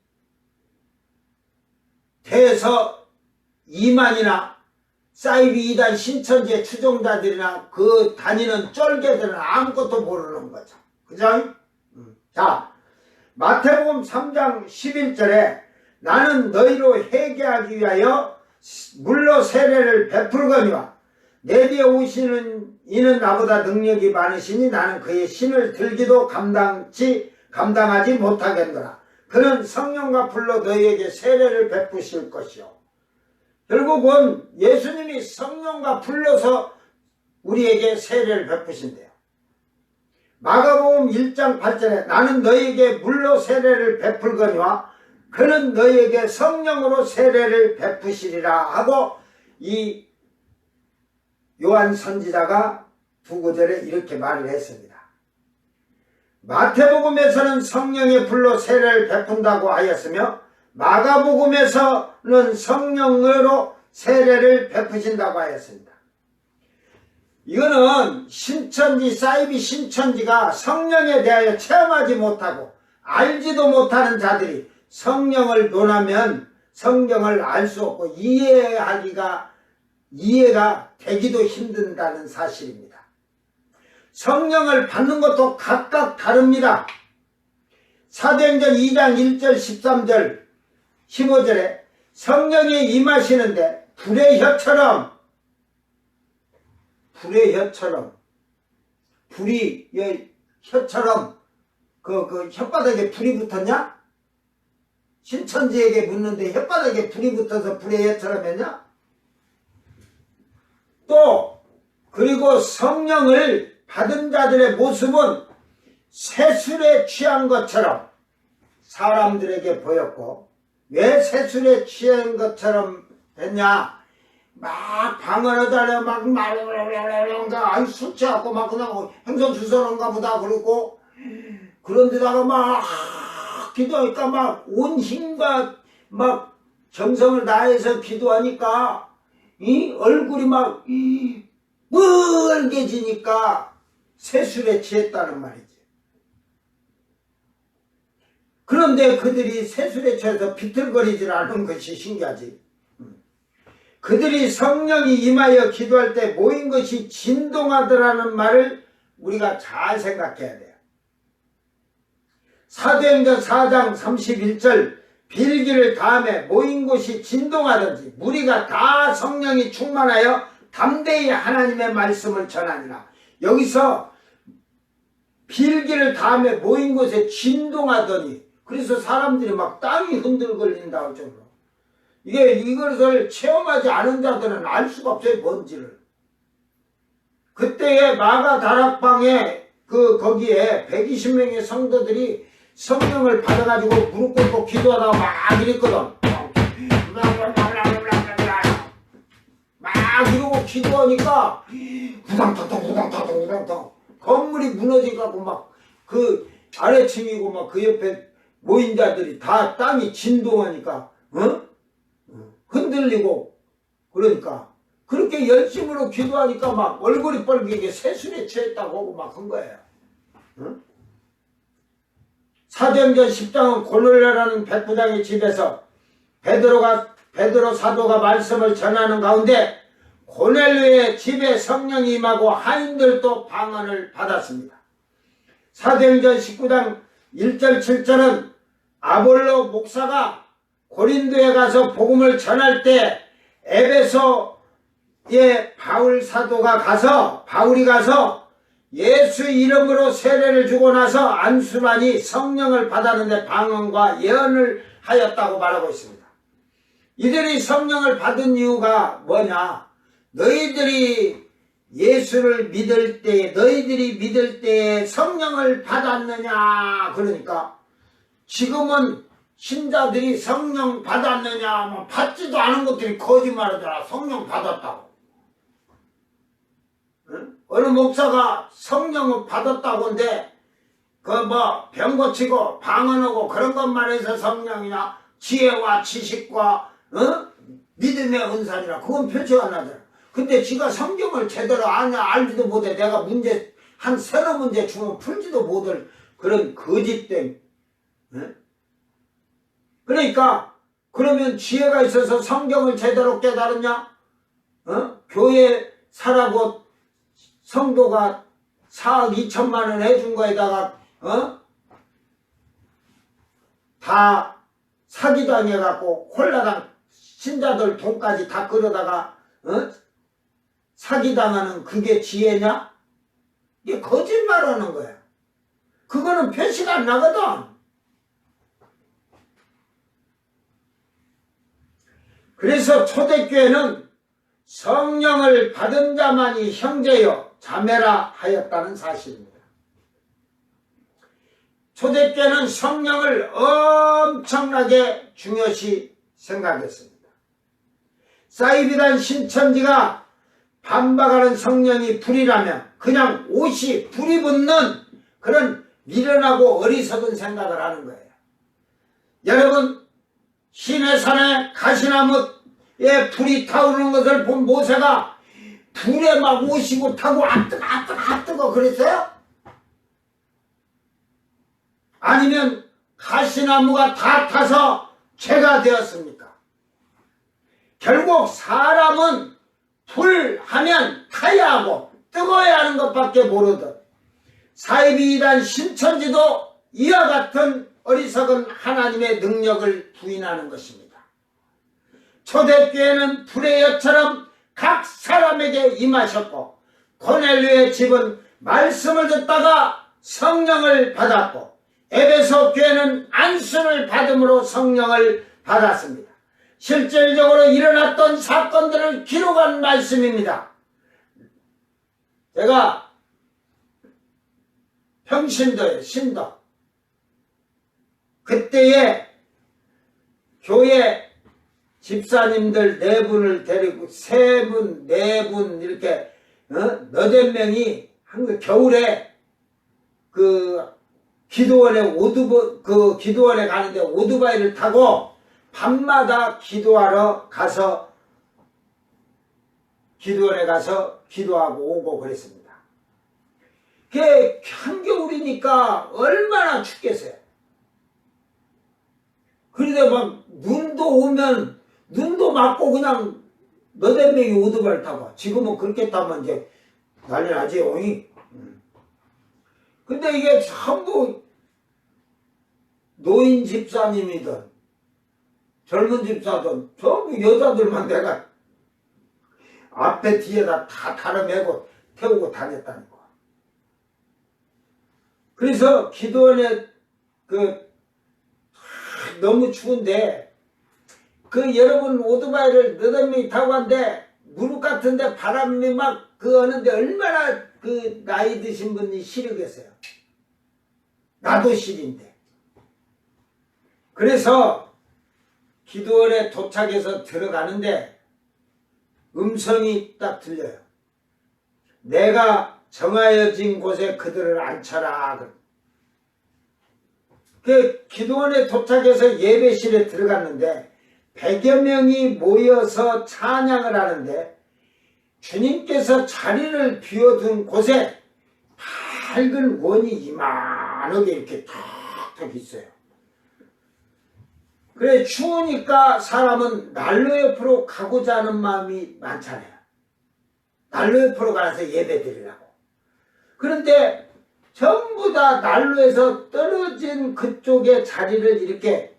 대서 2만이나 사이비 2단 신천지의 추종자들이나 그 다니는 쫄개들은 아무것도 모르는 거죠. 그죠? 자, 마태복음 3장 11절에 나는 너희로 회개하기 위하여 물로 세례를 베풀거니와 내 뒤에 오시는 이는 나보다 능력이 많으시니 나는 그의 신을 들기도 감당하지 못하겠노라. 그는 성령과 불로 너희에게 세례를 베푸실 것이요. 결국은 예수님이 성령과 불러서 우리에게 세례를 베푸신대요. 마가복음 1장 8절에 나는 너희에게 물로 세례를 베풀거니와 그는 너희에게 성령으로 세례를 베푸시리라 하고 이 요한 선지자가 두 구절에 이렇게 말을 했습니다. 마태복음에서는 성령의 불로 세례를 베푼다고 하였으며 마가복음에서는 성령으로 세례를 베푸신다고 하였습니다. 이거는 신천지, 사이비 신천지가 성령에 대하여 체험하지 못하고 알지도 못하는 자들이 성령을 논하면 성경을 알 수 없고 이해가 되기도 힘든다는 사실입니다. 성령을 받는 것도 각각 다릅니다. 사도행전 2장 1절 13절 15절에 성령이 임하시는데 불의 혀처럼 불이 혀처럼 그 혓바닥에 불이 붙었냐? 신천지에게 묻는데 혓바닥에 불이 붙어서 불의 혀처럼 했냐? 또 그리고 성령을 받은 자들의 모습은 새술에 취한 것처럼 사람들에게 보였고, 왜 새술에 취한 것처럼 했냐? 막 방언하다가 막 말하다가 술 취하고 막 그냥 행선수선한가 보다 그러고, 그런데다가 막 기도하니까 막 온 힘과 막 정성을 다해서 기도하니까 이 얼굴이 막 뻘개지니까 새술에 취했다는 말이지. 그런데 그들이 새술에 취해서 비틀거리질 않은 것이 신기하지. 그들이 성령이 임하여 기도할 때 모인 것이 진동하더라는 말을 우리가 잘 생각해야 돼요. 사도행전 4장 31절 빌기를 다음에 모인 곳이 진동하든지 무리가 다 성령이 충만하여 담대히 하나님의 말씀을 전하니라. 여기서 빌기를 다음에 모인 곳에 진동하더니, 그래서 사람들이 막 땅이 흔들거린다 할 정도로. 이것을 체험하지 않은 자들은 알 수가 없어요, 뭔지를. 그때의 마가 다락방에 거기에 120명의 성도들이 성령을 받아가지고 무릎 꿇고 기도하다가 막 이랬거든. 막 이러고 기도하니까 후당탕탕 건물이 무너져가고 막 그 아래층이고 막 그 옆에 모인 자들이 다 땅이 진동하니까 흔들리고 그러니까 그렇게 열심으로 기도하니까 막 얼굴이 빨개게 새술에 취했다고 하고 막 한 거예요. 사도행전 10장은 고넬료라는 백부장의 집에서 베드로 사도가 말씀을 전하는 가운데 고넬료의 집에 성령이 임하고 하인들도 방언을 받았습니다. 사도행전 19장 1절 7절은 아볼로 목사가 고린도에 가서 복음을 전할 때 에베소에 바울이 가서 예수 이름으로 세례를 주고 나서 안수만이 성령을 받았는데 방언과 예언을 하였다고 말하고 있습니다. 이들이 성령을 받은 이유가 뭐냐? 너희들이 믿을 때에 성령을 받았느냐? 그러니까 지금은 신자들이 성령 받았느냐? 뭐 받지도 않은 것들이 거짓말하더라. 성령 받았다고. 어느 목사가 성령을 받았다고 한데 병 고치고 방언하고 그런 것만 해서 성령이냐? 지혜와 지식과 믿음의 은사니라. 그건 표시가 안 나잖아. 근데 지가 성경을 제대로 알지도 못해. 내가 한 서너 문제 주면 풀지도 못할 그런 거짓된. 그러니까 그러면 지혜가 있어서 성경을 제대로 깨달았냐? 교회 사라고 성도가 4억 2천만 원 해준 거에다가 다 사기당해갖고 홀라당 신자들 돈까지 다 끌어다가 사기당하는 그게 지혜냐? 이게 거짓말하는 거야. 그거는 표시가 안 나거든. 그래서 초대교회는 성령을 받은 자만이 형제요 자매라 하였다는 사실입니다. 초대교회는 성령을 엄청나게 중요시 생각했습니다. 사이비단 신천지가 반박하는 성령이 불이라면 그냥 옷이 불이 붙는 그런 미련하고 어리석은 생각을 하는 거예요. 여러분, 시내산에 가시나무에 불이 타오르는 것을 본 모세가 불에 막 오시고 타고 뜨거 그랬어요? 아니면 가시나무가 다 타서 죄가 되었습니까? 결국 사람은 불하면 타야 하고 뜨거워야 하는 것밖에 모르듯 사이비이단 신천지도 이와 같은 어리석은 하나님의 능력을 부인하는 것입니다. 초대교회는 불의 여처럼 각 사람에게 임하셨고 고넬료의 집은 말씀을 듣다가 성령을 받았고 에베소 교회는 안수를 받음으로 성령을 받았습니다. 실질적으로 일어났던 사건들을 기록한 말씀입니다. 제가 평신도에 신도 그때에 교회 집사님들 4분을 데리고 3분, 4분 이렇게 너댓 명이 항상 겨울에 기도원에 가는데 오토바이를 타고 밤마다 기도하러 가서 기도원에 가서 기도하고 오고 그랬습니다. 그게 한겨울이니까 얼마나 춥겠어요. 그런데 막 눈도 오면 눈도 맞고 그냥 너댓 명이 오토바이를 타고 지금은 그렇게 타면 이제 난리 나지. 근데 이게 전부 노인 집사님이든 젊은 집사든 전부 여자들만 내가 앞에 뒤에다 다 달아매고 태우고 다녔다는 거. 그래서 기도원에 너무 추운데 여러분 오토바이를 너댓 명이 타고 갔는데 무릎 같은데 바람이 막 그 하는데 얼마나 그 나이 드신 분이 싫으겠어요. 나도 싫인데. 그래서 기도원에 도착해서 들어가는데 음성이 딱 들려요. 내가 정하여진 곳에 그들을 앉혀라. 그 기도원에 도착해서 예배실에 들어갔는데 100여 명이 모여서 찬양을 하는데 주님께서 자리를 비워둔 곳에 밝은 원이 이만하게 이렇게 탁탁 있어요. 그래 추우니까 사람은 난로 옆으로 가고자 하는 마음이 많잖아요. 난로 옆으로 가서 예배 드리려고. 그런데 전부 다 난로에서 떨어진 그쪽에 자리를 이렇게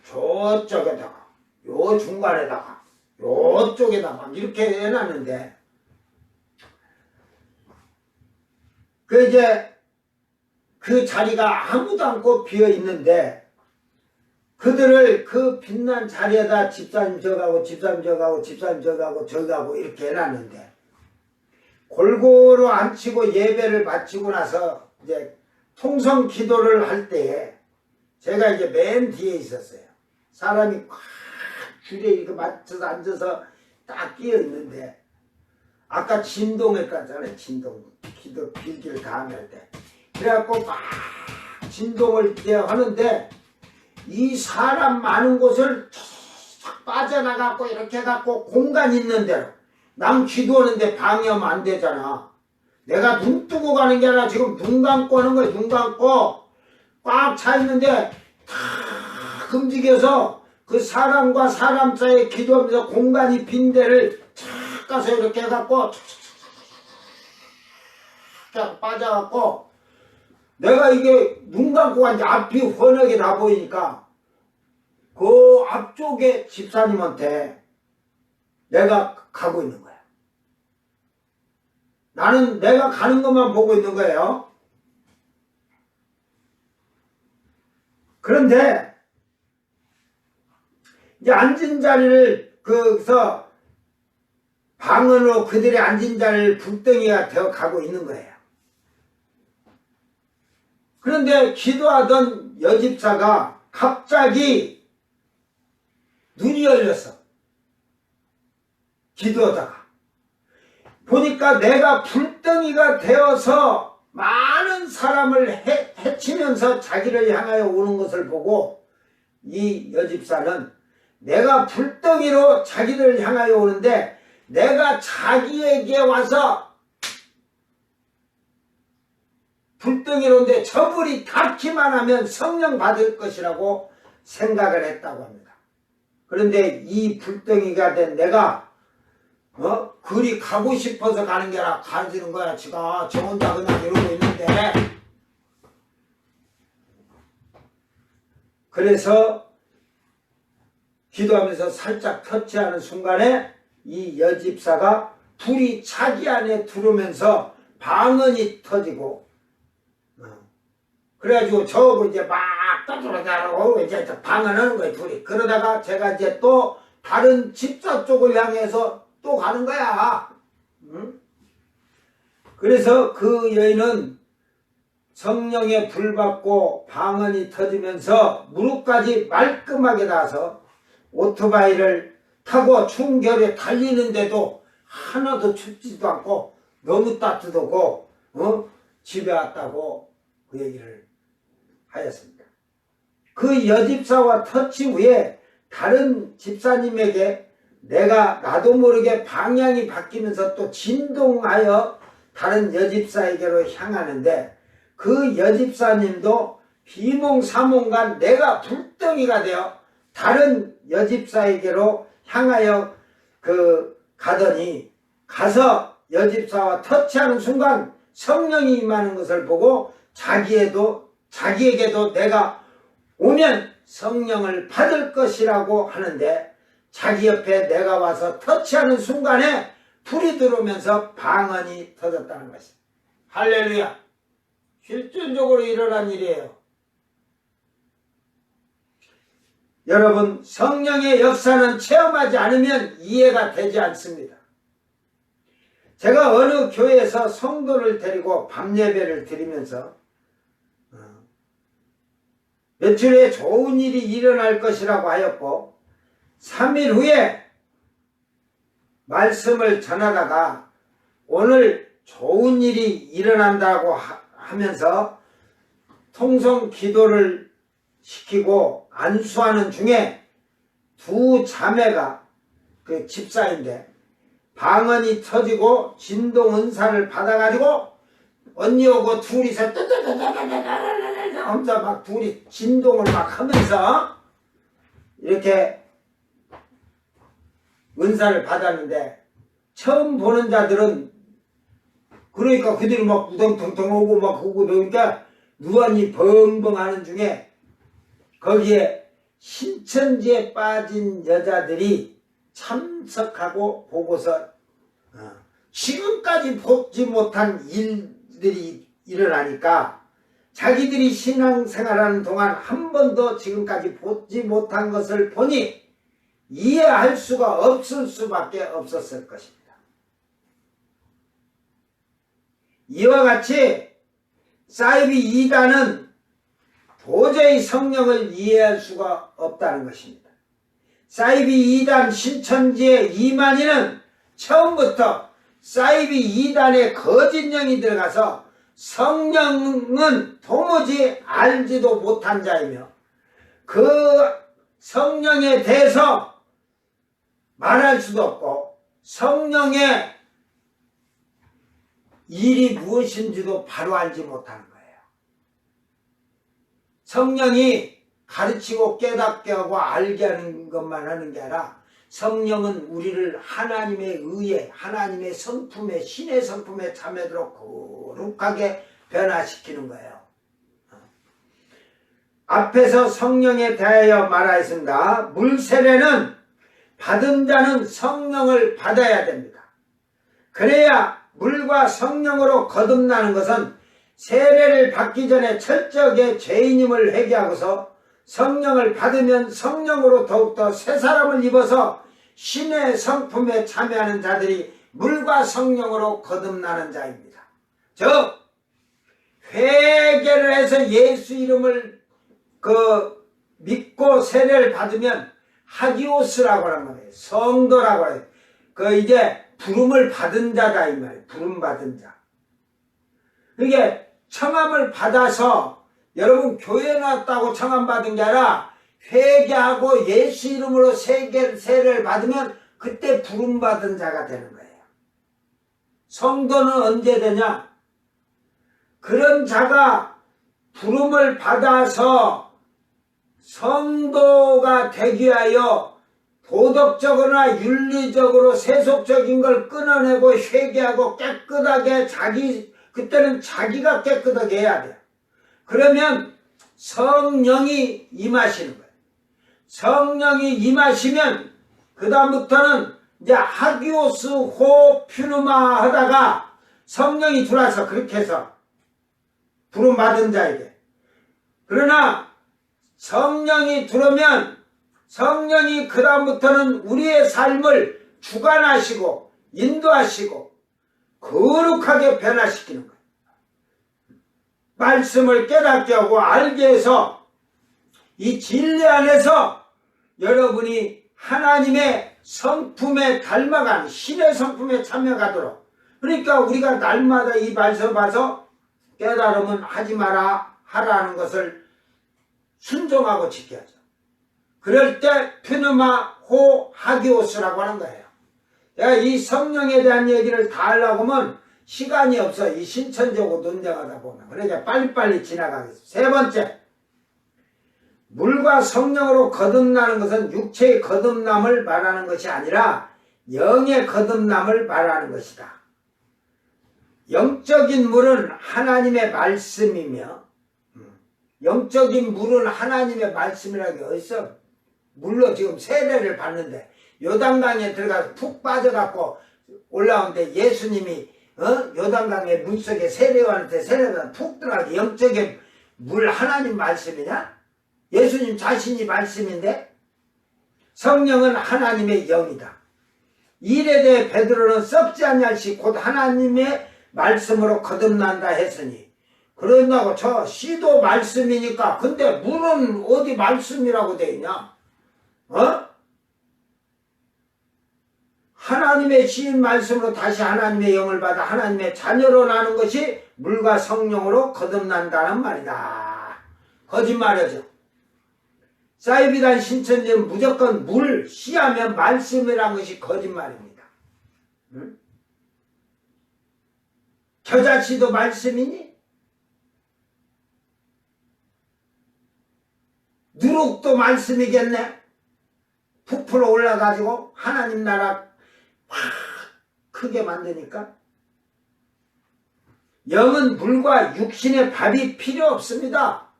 저쪽에다가 요 중간에다가 요쪽에다가 이렇게 해놨는데 그 이제 그 자리가 아무도 않고 비어 있는데 그들을 그 빛난 자리에다 집사님 저가고 집사님 저가고 집사님 저가고 저가고 이렇게 해놨는데 골고루 앉히고 예배를 마치고 나서 이제 통성 기도를 할 때에 제가 이제 맨 뒤에 있었어요. 사람이 꽉 줄에 이렇게 맞춰서 앉아서 딱 끼어 있는데 아까 진동했다잖아요. 진동. 기도 빌기를 다음에 할 때. 그래갖고 막 진동을 이제 하는데 이 사람 많은 곳을 쫙 빠져나가고 이렇게 해갖고 공간 있는 대로 남 기도하는데 방해하면 안 되잖아. 내가 눈 뜨고 가는 게 아니라 지금 눈 감고 하는 거야. 눈 감고 꽉 차 있는데 탁 움직여서 그 사람과 사람 사이에 기도하면서 공간이 빈 데를 착 가서 이렇게 해갖고 쫙 빠져갖고 내가 이게 눈 감고 간지 앞이 훤하게 다 보이니까 그 앞쪽에 집사님한테 내가 가고 있는 거야. 나는 내가 가는 것만 보고 있는 거예요. 그런데 이제 앉은 자리를 그서 방언으로 그들의 앉은 자리를 불덩이가 되어 가고 있는 거예요. 그런데 기도하던 여집사가 갑자기 눈이 열렸어. 기도하다가 보니까 내가 불덩이가 되어서 많은 사람을 해치면서 자기를 향하여 오는 것을 보고 이 여집사는 내가 불덩이로 자기를 향하여 오는데 내가 자기에게 와서 불덩이로 오는데 저 불이 닿기만 하면 성령 받을 것이라고 생각을 했다고 합니다. 그런데 이 불덩이가 된 내가 그리 가고 싶어서 가는 게 아니라 가지는 거야. 지가 저 혼자 그냥 이러고 있는데 그래서 기도하면서 살짝 터치하는 순간에 이 여집사가 불이 자기 안에 들어오면서 방언이 터지고 그래가지고 저거 이제 막 떠들어가고 이제 방언하는 거예요. 둘이. 그러다가 제가 이제 또 다른 집사 쪽을 향해서 또 가는 거야. 응? 그래서 그 여인은 성령의 불 받고 방언이 터지면서 무릎까지 말끔하게 닿아서 오토바이를 타고 추운 겨울에 달리는데도 하나도 춥지도 않고 너무 따뜻하고 집에 왔다고 그 얘기를 하였습니다. 그 여집사와 터치 후에 다른 집사님에게 내가 나도 모르게 방향이 바뀌면서 또 진동하여 다른 여집사에게로 향하는데 그 여집사님도 비몽사몽간 내가 불덩이가 되어 다른 여집사에게로 향하여 가더니 가서 여집사와 터치하는 순간 성령이 임하는 것을 보고 자기에게도 내가 오면 성령을 받을 것이라고 하는데 자기 옆에 내가 와서 터치하는 순간에 불이 들어오면서 방언이 터졌다는 것이다. 할렐루야. 실존적으로 일어난 일이에요. 여러분, 성령의 역사는 체험하지 않으면 이해가 되지 않습니다. 제가 어느 교회에서 성도를 데리고 밤 예배를 드리면서 며칠 후에 좋은 일이 일어날 것이라고 하였고 3일 후에 말씀을 전하다가 오늘 좋은 일이 일어난다고 하면서 통성 기도를 시키고 안수하는 중에 두 자매가 그 집사인데 방언이 터지고 진동 은사를 받아가지고 언니하고 둘이서 혼자 막 둘이 진동을 막 하면서 이렇게 은사를 받았는데 처음 보는 자들은 그러니까 그들이 막 우당탕탕 오고 막 오고 그러니까 누안이 벙벙 하는 중에 거기에 신천지에 빠진 여자들이 참석하고 보고서 지금까지 보지 못한 일들이 일어나니까 자기들이 신앙생활하는 동안 한 번도 지금까지 보지 못한 것을 보니 이해할 수가 없을 수밖에 없었을 것입니다. 이와 같이 사이비 이단은 도저히 성령을 이해할 수가 없다는 것입니다. 사이비 이단 신천지의 이만희는 처음부터 사이비 이단의 거짓령이 들어가서 성령은 도무지 알지도 못한 자이며 그 성령에 대해서 말할 수도 없고 성령의 일이 무엇인지도 바로 알지 못하는 거예요. 성령이 가르치고 깨닫게 하고 알게 하는 것만 하는 게 아니라 성령은 우리를 하나님의 의에 하나님의 성품에 신의 성품에 참여도록 거룩하게 변화시키는 거예요. 앞에서 성령에 대하여 말하였습니다. 물세례는 받은 자는 성령을 받아야 됩니다. 그래야 물과 성령으로 거듭나는 것은 세례를 받기 전에 철저하게 죄인임을 회개하고서 성령을 받으면 성령으로 더욱더 새 사람을 입어서 신의 성품에 참여하는 자들이 물과 성령으로 거듭나는 자입니다. 즉 회개를 해서 예수 이름을 믿고 세례를 받으면 하기오스라고 하는 거예요. 성도라고 해요. 이제 부름을 받은 자다 이 말이에요. 부름 받은 자. 이게 청함을 받아서 여러분 교회 나왔다고 청함 받은 게 아니라 회개하고 예수 이름으로 세례를 받으면 그때 부름 받은 자가 되는 거예요. 성도는 언제 되냐? 그런 자가 부름을 받아서 성도가 되기 위하여 도덕적으로나 윤리적으로 세속적인 걸 끊어내고 회개하고 깨끗하게 그때는 자기가 깨끗하게 해야 돼요. 그러면 성령이 임하시는 거예요. 성령이 임하시면 그 다음부터는 이제 하기오스 호 퓨누마 하다가 성령이 들어와서 그렇게 해서 부름 받은 자에게. 그러나 성령이 들어오면 성령이 그 다음부터는 우리의 삶을 주관하시고 인도하시고 거룩하게 변화시키는 거예요. 말씀을 깨닫게 하고 알게 해서 이 진리 안에서 여러분이 하나님의 성품에 닮아가는 신의 성품에 참여가도록 그러니까 우리가 날마다 이 말씀 봐서 깨달으면 하지 마라 하라는 것을 순종하고 지켜야죠. 그럴 때 푸누마 호 하기오스라고 하는 거예요. 내가 이 성령에 대한 얘기를 다 하려고 하면 시간이 없어. 이 신천지하고 논쟁하다 보면. 그러니까 빨리빨리 지나가겠습니다. 세 번째, 물과 성령으로 거듭나는 것은 육체의 거듭남을 말하는 것이 아니라 영의 거듭남을 말하는 것이다. 영적인 물은 하나님의 말씀이며 영적인 물은 하나님의 말씀이라는 게 어딨어? 물로 지금 세례를 받는데 요단강에 들어가서 푹 빠져갖고 올라오는데 예수님이 요단강의 물속에 세례요한한테 세례받아 푹 들어가게 영적인 물 하나님 말씀이냐? 예수님 자신이 말씀인데 성령은 하나님의 영이다. 일에 대해 베드로는 썩지 않냐시 곧 하나님의 말씀으로 거듭난다 했으니. 그런다고 저 씨도 말씀이니까. 근데 물은 어디 말씀이라고 돼 있냐? 하나님의 씨인 말씀으로 다시 하나님의 영을 받아 하나님의 자녀로 나는 것이 물과 성령으로 거듭난다는 말이다. 거짓말이죠. 사이비단 신천지는 무조건 물, 씨하면 말씀이라는 것이 거짓말입니다. 응? 겨자씨도 말씀이니? 누룩도 말씀이겠네? 부풀어 올라가지고 하나님 나라 확 크게 만드니까. 영은 물과 육신의 밥이 필요 없습니다.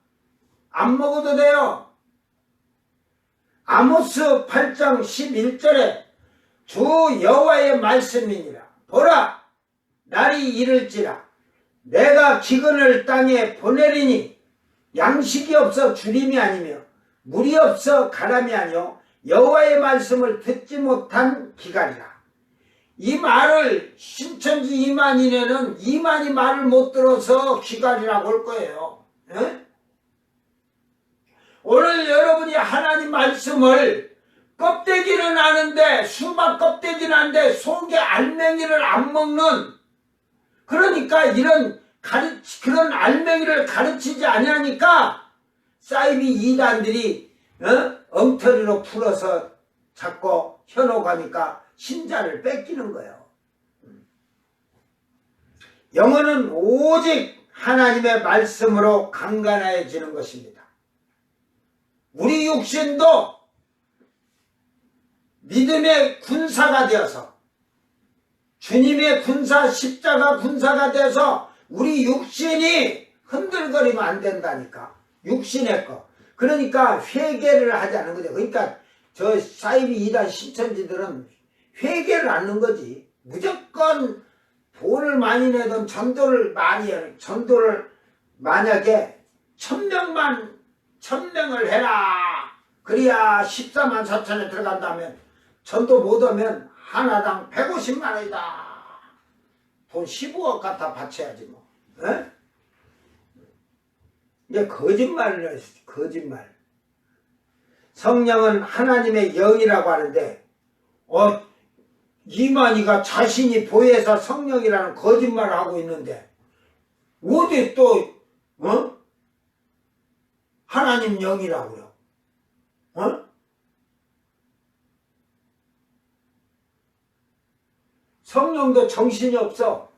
안 먹어도 돼요. 아모스 8장 11절에 주 여호와의 말씀이니라. 보라, 날이 이를지라. 내가 기근을 땅에 보내리니 양식이 없어 주림이 아니며 물이 없어 가람이 아니요 여호와의 말씀을 듣지 못한 기갈이라. 이 말을 신천지 이만인에는 이만이 말을 못 들어서 기갈이라고 할 거예요. 에? 오늘 여러분이 하나님 말씀을 껍데기는 아는데 수박 껍데기는 아는데 속에 알맹이를 안 먹는, 그러니까 그런 알맹이를 가르치지 아니하니까 사이비 이단들이 엉터리로 풀어서 자꾸 현혹하니까 신자를 뺏기는 거예요. 영혼은 오직 하나님의 말씀으로 강건해지는 것입니다. 우리 육신도 믿음의 군사가 되어서 주님의 군사, 십자가 군사가 돼서 우리 육신이 흔들거리면 안 된다니까. 육신의 거. 그러니까 회개를 하지 않는 거죠. 그러니까 저 사이비 이단 신천지들은 회개를 않는 거지. 무조건 돈을 많이 내든 전도를 만약에 1000명을 해라. 그래야 14만 4천에 들어간다면 전도 못하면 하나당 150만 원이다. 돈 15억 갖다 바쳐야지 뭐. 에? 이게 거짓말을 했어. 거짓말. 성령은 하나님의 영이라고 하는데 이만희가 자신이 보혜사 성령이라는 거짓말을 하고 있는데 어디 또 하나님 영이라고요? 성령도 정신이 없어.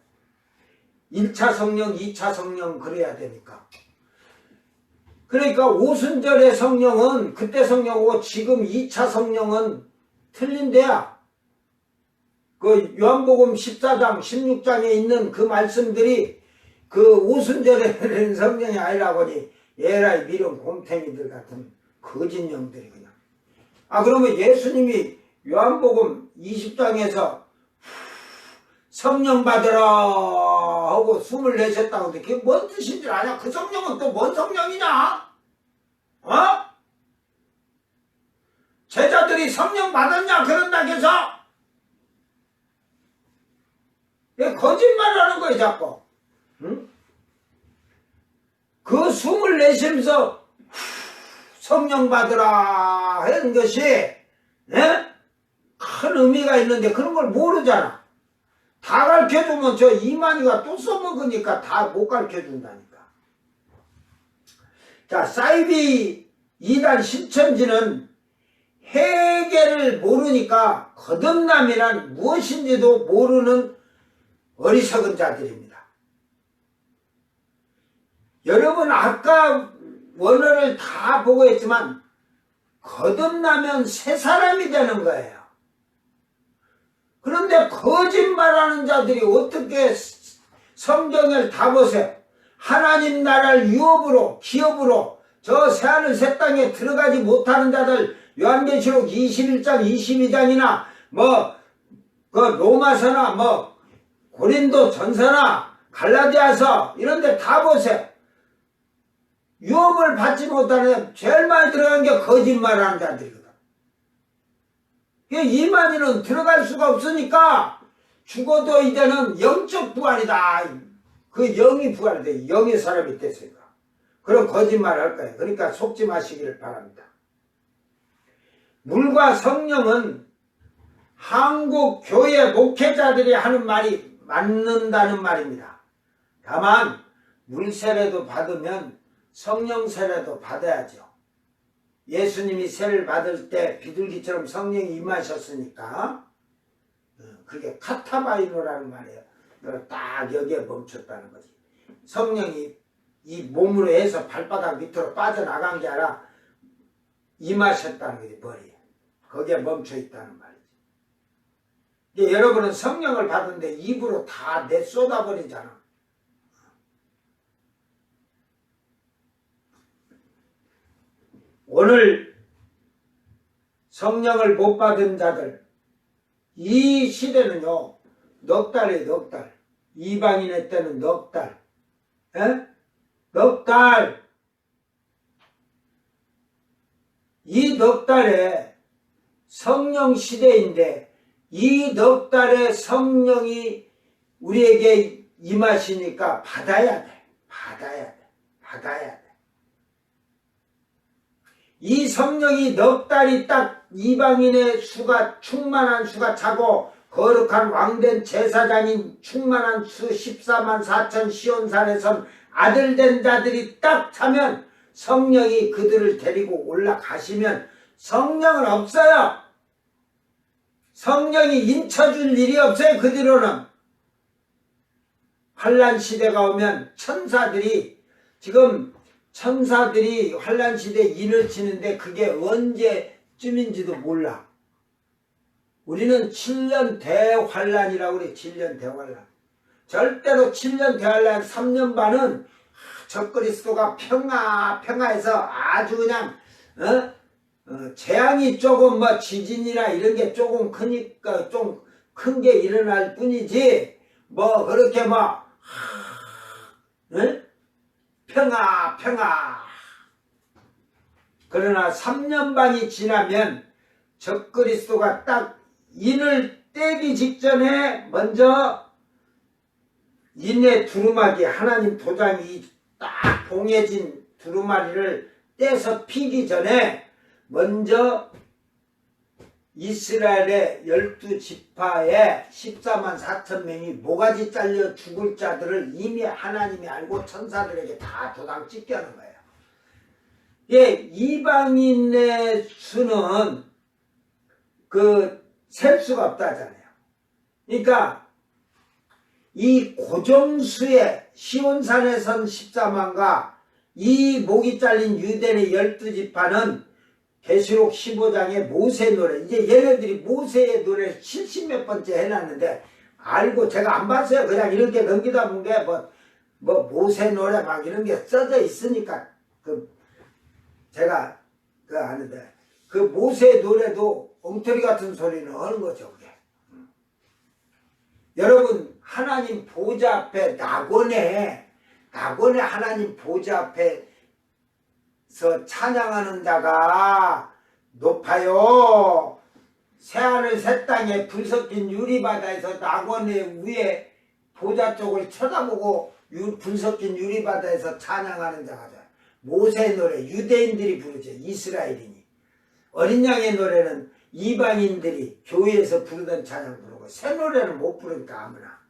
1차 성령, 2차 성령 그래야 되니까. 그러니까 오순절의 성령은 그때 성령이고 지금 2차 성령은 틀린데야. 그 요한복음 14장, 16장에 있는 그 말씀들이 그 오순절의 성령이 아니라고 하니 에라이 미련 곰탱이들 같은 거짓령들이 그냥. 그러면 예수님이 요한복음 20장에서 성령 받으라 하고 숨을 내셨다고 하는데 그게 뭔 뜻인 줄 아냐? 그 성령은 또 뭔 성령이냐? 제자들이 성령 받았냐? 그런다고 해서 왜 거짓말을 하는 거야 자꾸? 응? 그 숨을 내쉬면서 성령 받으라 하는 것이 큰 의미가 있는데 그런 걸 모르잖아. 다 가르쳐주면 저 이만희가 또 써먹으니까 다 못 가르쳐준다니까. 자, 사이비 이단 신천지는 회개를 모르니까 거듭남이란 무엇인지도 모르는 어리석은 자들입니다. 여러분 아까 원어를 다 보고 했지만 거듭나면 새 사람이 되는 거예요. 그런데 거짓말하는 자들이 어떻게 성경을 다 보세요. 하나님 나라를 유업으로 기업으로 저 새하늘 새 땅에 들어가지 못하는 자들 요한계시록 21장 22장이나 그 로마서나 고린도 전서나 갈라디아서 이런 데 다 보세요. 유업을 받지 못하는 제일 많이 들어간 게 거짓말하는 자들이거든. 이만희는 들어갈 수가 없으니까 죽어도 이제는 영적 부활이다. 그 영이 부활돼. 영의 사람이 됐으니까. 그런 거짓말 할 거예요. 그러니까 속지 마시기를 바랍니다. 물과 성령은 한국 교회 목회자들이 하는 말이 맞는다는 말입니다. 다만 물 세례도 받으면 성령 세례도 받아야죠. 예수님이 세례를 받을 때 비둘기처럼 성령이 임하셨으니까 그게 카타바이노라는 말이에요. 딱 여기에 멈췄다는 거지. 성령이 이 몸으로 해서 발바닥 밑으로 빠져나간 게 아니라 임하셨다는 거지. 머리에. 거기에 멈춰 있다는 말이지. 여러분은 성령을 받은데 입으로 다 내쏟아버리잖아. 오늘 성령을 못 받은 자들, 이 시대는요, 넉 달이에요, 넉 달. 이방인의 때는 넉 달. 에? 넉 달. 이 넉 달에 성령 시대인데, 이 넉 달에 성령이 우리에게 임하시니까 받아야 돼. 받아야 돼. 받아야 돼. 이 성령이 넉 달이 딱 이방인의 수가 충만한 수가 차고 거룩한 왕된 제사장인 충만한 수 14만 4천 시온산에선 아들된 자들이 딱 차면 성령이 그들을 데리고 올라가시면 성령은 없어요. 성령이 인쳐줄 일이 없어요. 그 뒤로는. 환란 시대가 오면 천사들이 지금 천사들이 환란시대 인을 치는데 그게 언제쯤인지도 몰라. 우리는 7년 대환란이라고 그래. 7년 대환란. 절대로 7년 대환란 3년 반은 적그리스도가 평화해서 아주 그냥 재앙이 조금 뭐 지진이나 이런 게 조금 크니까 좀 큰 게 일어날 뿐이지 뭐 그렇게 뭐 평화. 그러나 3년 반이 지나면 적그리스도가 딱 인을 떼기 직전에 먼저 인의 두루마기, 하나님 도장이 딱 봉해진 두루마리를 떼서 피기 전에 먼저 이스라엘의 12지파의 14만 4천 명이 모가지 잘려 죽을 자들을 이미 하나님이 알고 천사들에게 다 도장 찍혀는 거예요. 이방인의 수는 셀 수가 없다잖아요. 그러니까 이 고정수의 시온산에 선 14만과 이 목이 잘린 유대인의 12지파는 계시록 15장의 모세 노래, 이제 얘네들이 모세의 노래를 70몇 번째 해놨는데 알고 제가 안 봤어요. 그냥 이렇게 넘기다 본 게 뭐 모세 노래 막 이런 게 써져 있으니까 제가 아는데 그 모세 노래도 엉터리 같은 소리는 하는 거죠. 그게. 여러분 하나님 보좌 앞에 낙원에 하나님 보좌 앞에서 찬양하는 자가 높아요. 새하늘 새 땅에 불 섞인 유리바다에서 낙원의 위에 보좌 쪽을 쳐다보고 불 섞인 유리바다에서 찬양하는 자가 모세의 노래 유대인들이 부르죠. 이스라엘인이. 어린 양의 노래는 이방인들이 교회에서 부르던 찬양 부르고 새 노래는 못 부르니까 아무나.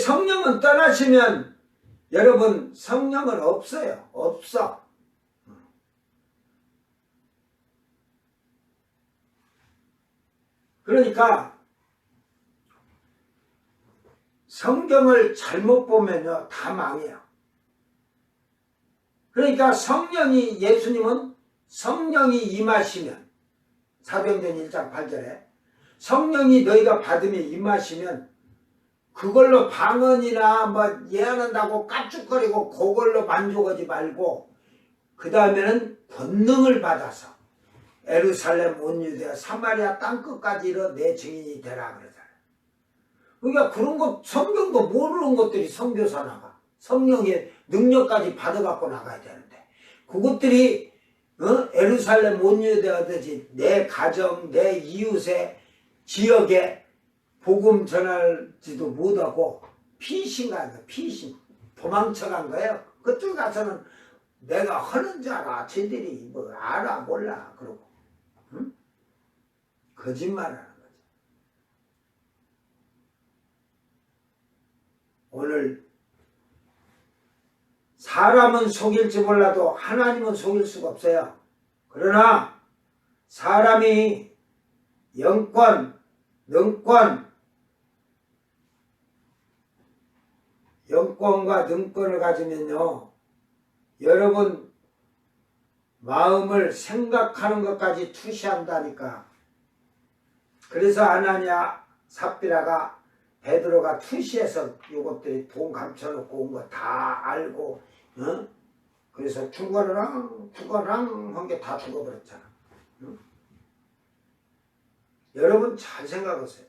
성령은 떠나시면 여러분 성령은 없어요. 없어. 그러니까 성경을 잘못 보면요 다 망해요. 그러니까 예수님은 성령이 임하시면 사도행전 1장 8절에 성령이 너희가 받으면 임하시면 그걸로 방언이나 뭐 예언한다고 깝죽거리고 그걸로 만족하지 말고 그 다음에는 권능을 받아서 예루살렘 온 유대와 사마리아 땅끝까지 이르러 내 증인이 되라 그러잖아요. 그러니까 그런 것 성경도 모르는 것들이 선교사 나가 성령의 능력까지 받아갖고 나가야 되는데 그것들이 예루살렘 온유되었듯이 내 가정, 내 이웃의 지역에 복음 전할지도 못하고 피신 간 거야. 피신. 도망쳐 간 거예요. 그쪽 가서는 내가 하는 줄 알아. 쟤들이 뭐 알아 몰라 그러고. 응? 거짓말하는 거지. 오늘 사람은 속일지 몰라도 하나님은 속일 수가 없어요. 그러나 사람이 영권, 영권과 능권을 가지면요, 여러분 마음을 생각하는 것까지 투시한다니까. 그래서 아나니아 삽비라가 베드로가 투시해서 이것들이 돈 감춰놓고 온 거 다 알고, 그래서 죽어랑 한 게 다 죽어버렸잖아. 여러분 잘 생각하세요.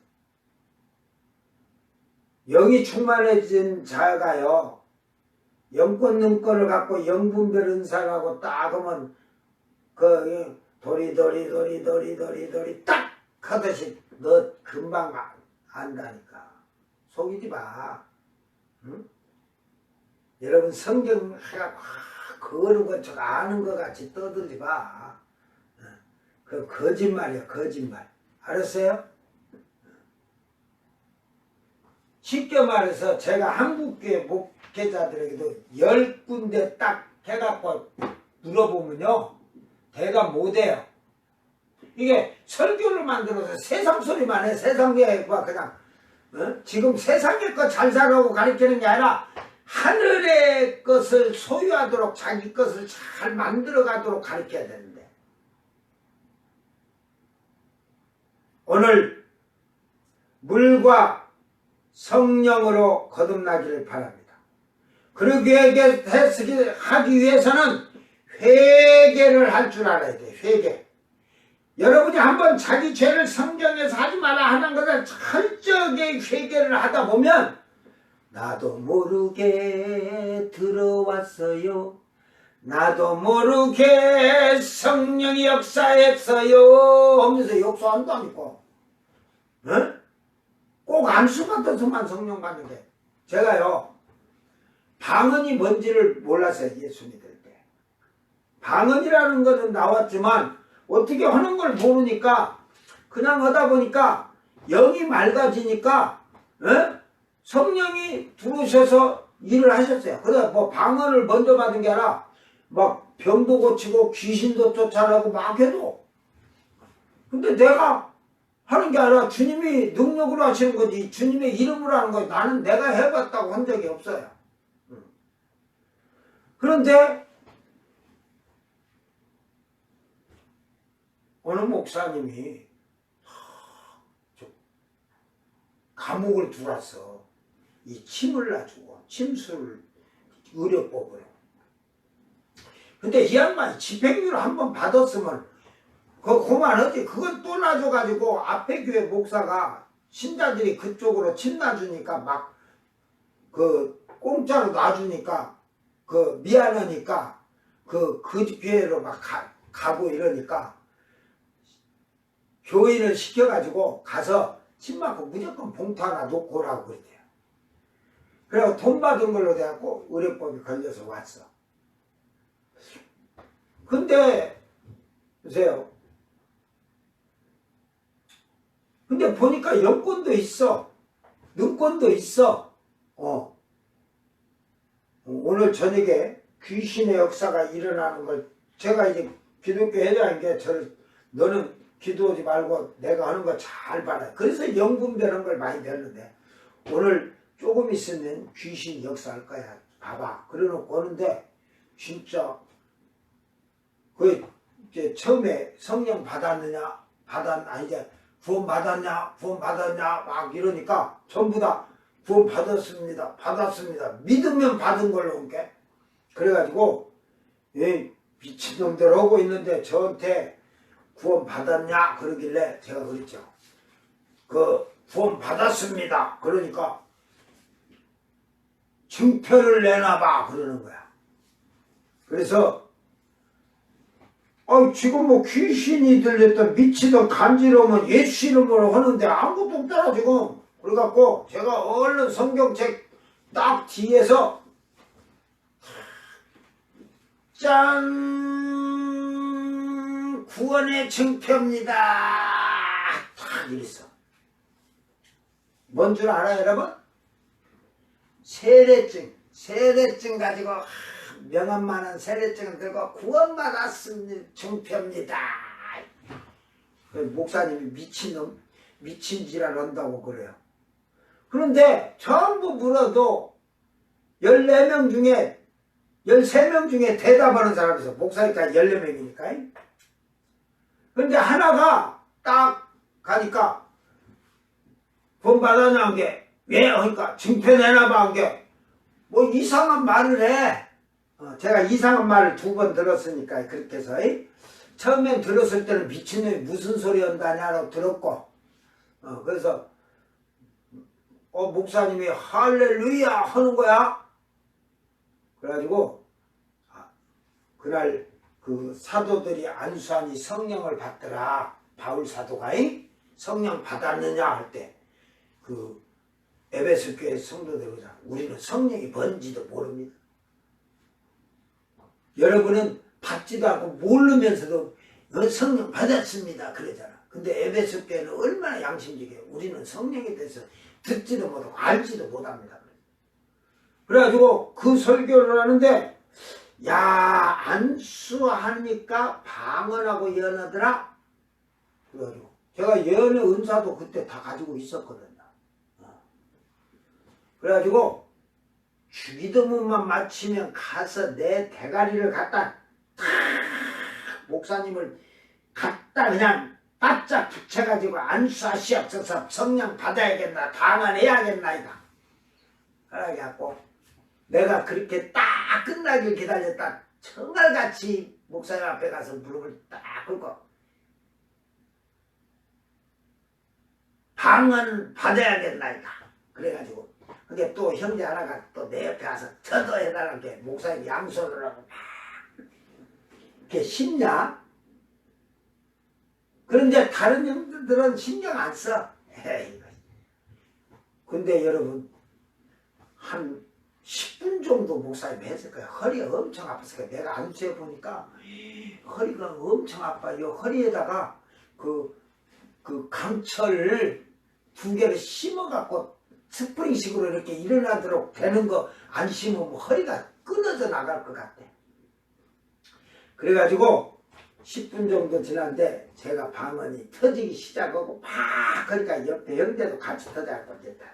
영이 충만해진 자가요, 영권 능권을 갖고 영분별 은사라고 딱 하면 그 도리 딱 하듯이 너 금방 안다니까. 속이지 마. 응? 여러분 성경 해갖고 그거는 것 아는 것 같이 떠들지 마. 그 거짓말이야, 거짓말. 알았어요? 쉽게 말해서 제가 한국교회 목회자들에게도 10군데 딱 해갖고 물어보면요, 대답 못해요. 이게 설교를 만들어서 세상 소리만 해. 세상 교회가 그냥 지금 세상의 것 잘 살라고 가르치는 게 아니라 하늘의 것을 소유하도록 자기 것을 잘 만들어 가도록 가르쳐야 되는데, 오늘 물과 성령으로 거듭나기를 바랍니다. 그러게 하기 위해서는 회개를 할 줄 알아야 돼요. 회개. 여러분이 한번 자기 죄를 성경에서 하지 마라 하는 것을 철저하게 회개를 하다 보면, 나도 모르게 들어왔어요. 나도 모르게 성령이 역사했어요 하면서 역사한다니까. 꼭 안수 받아서만 성령 받는데, 제가요 방언이 뭔지를 몰랐어요. 예수 믿을 때. 방언이라는 것은 나왔지만 어떻게 하는 걸 모르니까 그냥 하다 보니까 영이 맑아지니까 성령이 들어오셔서 일을 하셨어요. 그래 뭐 방언을 먼저 받은 게 아니라 막 병도 고치고 귀신도 쫓아내고 막 해도, 근데 내가 하는 게 아니라 주님이 능력으로 하시는 거지, 주님의 이름으로 하는 거지. 나는 내가 해봤다고 한 적이 없어요. 그런데 어느 목사님이 감옥을 들어와서 이 침을 놔주고 침술 의료법으로. 근데 이 양반이 집행유를 한번 받았으면 그만하지. 그걸 또 놔줘가지고 앞에 교회 목사가 신자들이 그쪽으로 침 놔주니까 막 그 공짜로 놔주니까 그 미안하니까 그 교회로 막 가고 이러니까 교인을 시켜가지고 가서 침 맞고 무조건 봉투 하나 놓고 오라고 그랬대요. 그래서 돈 받은 걸로 돼갖고 의료법이 걸려서 왔어. 근데 보세요. 근데 보니까 영권도 있어. 능권도 있어. 오늘 저녁에 귀신의 역사가 일어나는 걸 제가 이제 기독교 회장인 게 저를, 너는 기도하지 말고 내가 하는 거 잘 봐라. 그래서 영분별한 걸 많이 배웠는데, 오늘 조금 있으면 귀신 역사할 거야. 봐봐. 그래놓고 오는데 진짜 그 이제 처음에 성령 받았느냐 이제 구원 받았냐 막 이러니까 전부 다 구원 받았습니다. 믿으면 받은 걸로 온 게. 그래가지고 미친놈들 하고 있는데 저한테 구원 받았냐 그러길래 제가 그랬죠. 그 구원 받았습니다. 그러니까 증표를 내놔봐 그러는 거야. 그래서 지금 뭐 귀신이 들렸던 미치던 간지러우면 예수 이름으로 하는데 아무것도 없더라 지금. 그래갖고 제가 얼른 성경책 딱 뒤에서 짠! 구원의 증표입니다. 딱 이랬어. 뭔 줄 알아요 여러분? 세례증 가지고 명함 많은 세례증을 들고 구원받았습니다. 증표입니다. 목사님이 미친놈, 미친 지랄 한다고 그래요. 그런데 전부 물어도 14명 중에 13명 중에 대답하는 사람이 있어. 목사니까 14명이니까. 그런데 하나가 딱 가니까 돈 받았냐 한 게 왜? 그러니까 증표 내놔봐 한 게 뭐 이상한 말을 해. 제가 이상한 말을 2번 들었으니까 그렇게 해서 처음엔 들었을 때는 미친놈이 무슨 소리 한다냐고 들었고 그래서 목사님이 할렐루야 하는 거야. 그래가지고 그날 그 사도들이 안수하니 성령을 받더라. 바울 사도가 성령 받았느냐 할 때 그 에베소 교회 성도들 그러잖아. 우리는 성령이 뭔지도 모릅니다. 여러분은 받지도 않고 모르면서도 성령 받았습니다 그러잖아. 근데 에베소 교회는 얼마나 양심적이에요. 우리는 성령에 대해서 듣지도 못하고 알지도 못합니다. 그래가지고 그 설교를 하는데 야 안수하니까 방언하고 연하더라. 그래가지고 제가 연의 은사도 그때 다 가지고 있었거든요. 그래가지고 주기도문만 마치면 가서 내 대가리를 갖다 탁 목사님을 갖다 그냥 바짝 붙여가지고 안수하시옵소서 성령 받아야겠나 방언해야겠나이다. 그래갖고 내가 그렇게 딱 끝나길 기다렸다. 정말같이 목사님 앞에 가서 무릎을 딱 꿇고 방언 받아야겠나이다. 그래가지고 그게 또 형제 하나가 또 내 옆에 와서 저도 해달라는 게 목사님 양손을 하고 막 이렇게 심냐? 그런데 다른 형들은 신경 안 써. 에이. 근데 여러분 한 10분 정도 목사님 했을 거예요. 허리가 엄청 아팠을 거예요. 내가 안수해 보니까 허리가 엄청 아파요. 허리에다가 그 강철을 2개를 심어갖고 스프링식으로 이렇게 일어나도록 되는 거 안 심으면 허리가 끊어져 나갈 것 같아. 그래가지고 10분 정도 지났는데 제가 방언이 터지기 시작하고 막 그러니까 옆에 형제도 같이 터져갖고 됐다.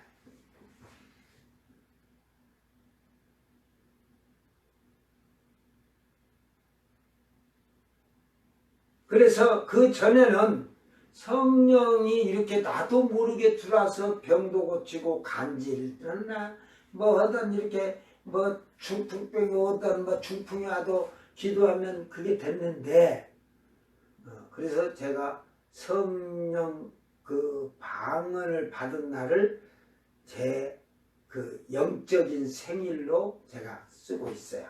그래서 그 전에는 성령이 이렇게 나도 모르게 들어와서 병도 고치고 간질이나 뭐 하든 이렇게 뭐 중풍병이 오든 뭐 중풍이 와도 기도하면 그게 됐는데 그래서 제가 성령 그 방언을 받은 날을 제 그 영적인 생일로 제가 쓰고 있어요.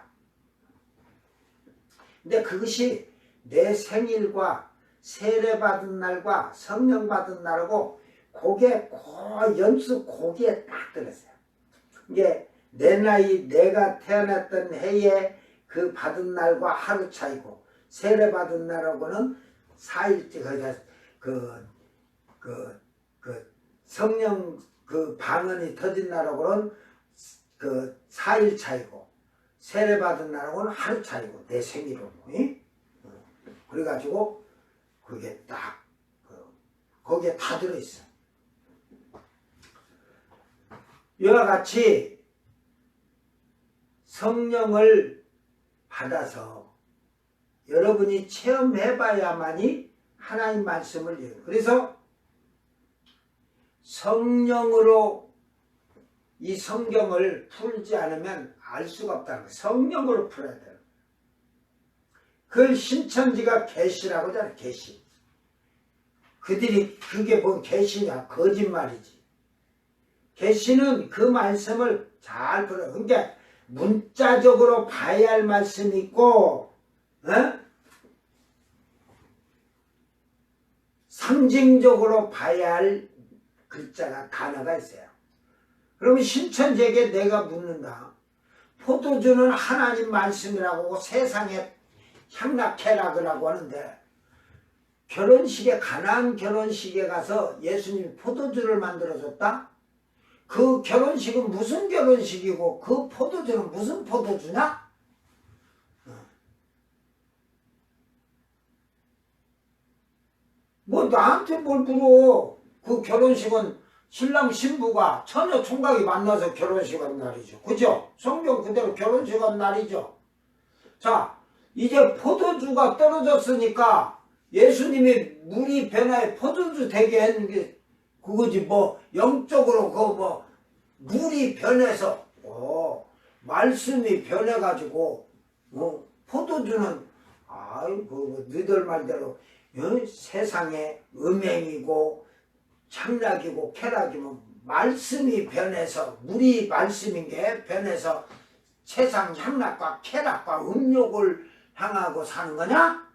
근데 그것이 내 생일과 세례받은 날과 성령 받은 날하고 그게 연수 거기에 딱 들었어요. 이게 내 나이 내가 태어났던 해에 그 받은 날과 하루 차이고 세례받은 날하고는 4일째 그 성령 그 방언이 터진 날하고는 그 4일 차이고 세례받은 날하고는 하루 차이고 내 생일로. 그래가지고 그게 딱 거기에 다 들어있어. 이와 같이 성령을 받아서 여러분이 체험해봐야만이 하나님 말씀을 이해해요. 그래서 성령으로 이 성경을 풀지 않으면 알 수가 없다는 거예요. 성령으로 풀어야 돼요. 그걸 신천지가 계시라고 하잖아요. 계시. 그들이 그게 뭔 계시냐? 거짓말이지. 계시는 그 말씀을 잘 풀어요. 그러니까 문자적으로 봐야 할 말씀이 있고 상징적으로 봐야 할 글자가 단어가 있어요. 그러면 신천지에게 내가 묻는다. 포도주는 하나님 말씀이라고 세상에 향락해라고 하는데 결혼식에 가나안 결혼식에 가서 예수님이 포도주를 만들어줬다? 그 결혼식은 무슨 결혼식이고 그 포도주는 무슨 포도주냐? 뭐 나한테 뭘 물어. 그 결혼식은 신랑 신부가 처녀 총각이 만나서 결혼식한 날이죠. 그죠? 성경 그대로 결혼식한 날이죠. 자, 이제 포도주가 떨어졌으니까 예수님이 물이 변화해 포도주 되게 했는 게 그거지. 뭐 영적으로 그 뭐 물이 변해서 말씀이 변해가지고 포도주는 아이고 너희들 말대로 세상에 음행이고 창락이고 쾌락이면 말씀이 변해서 물이 말씀인 게 변해서 세상 향락과 쾌락과 음욕을 향하고 사는 거냐?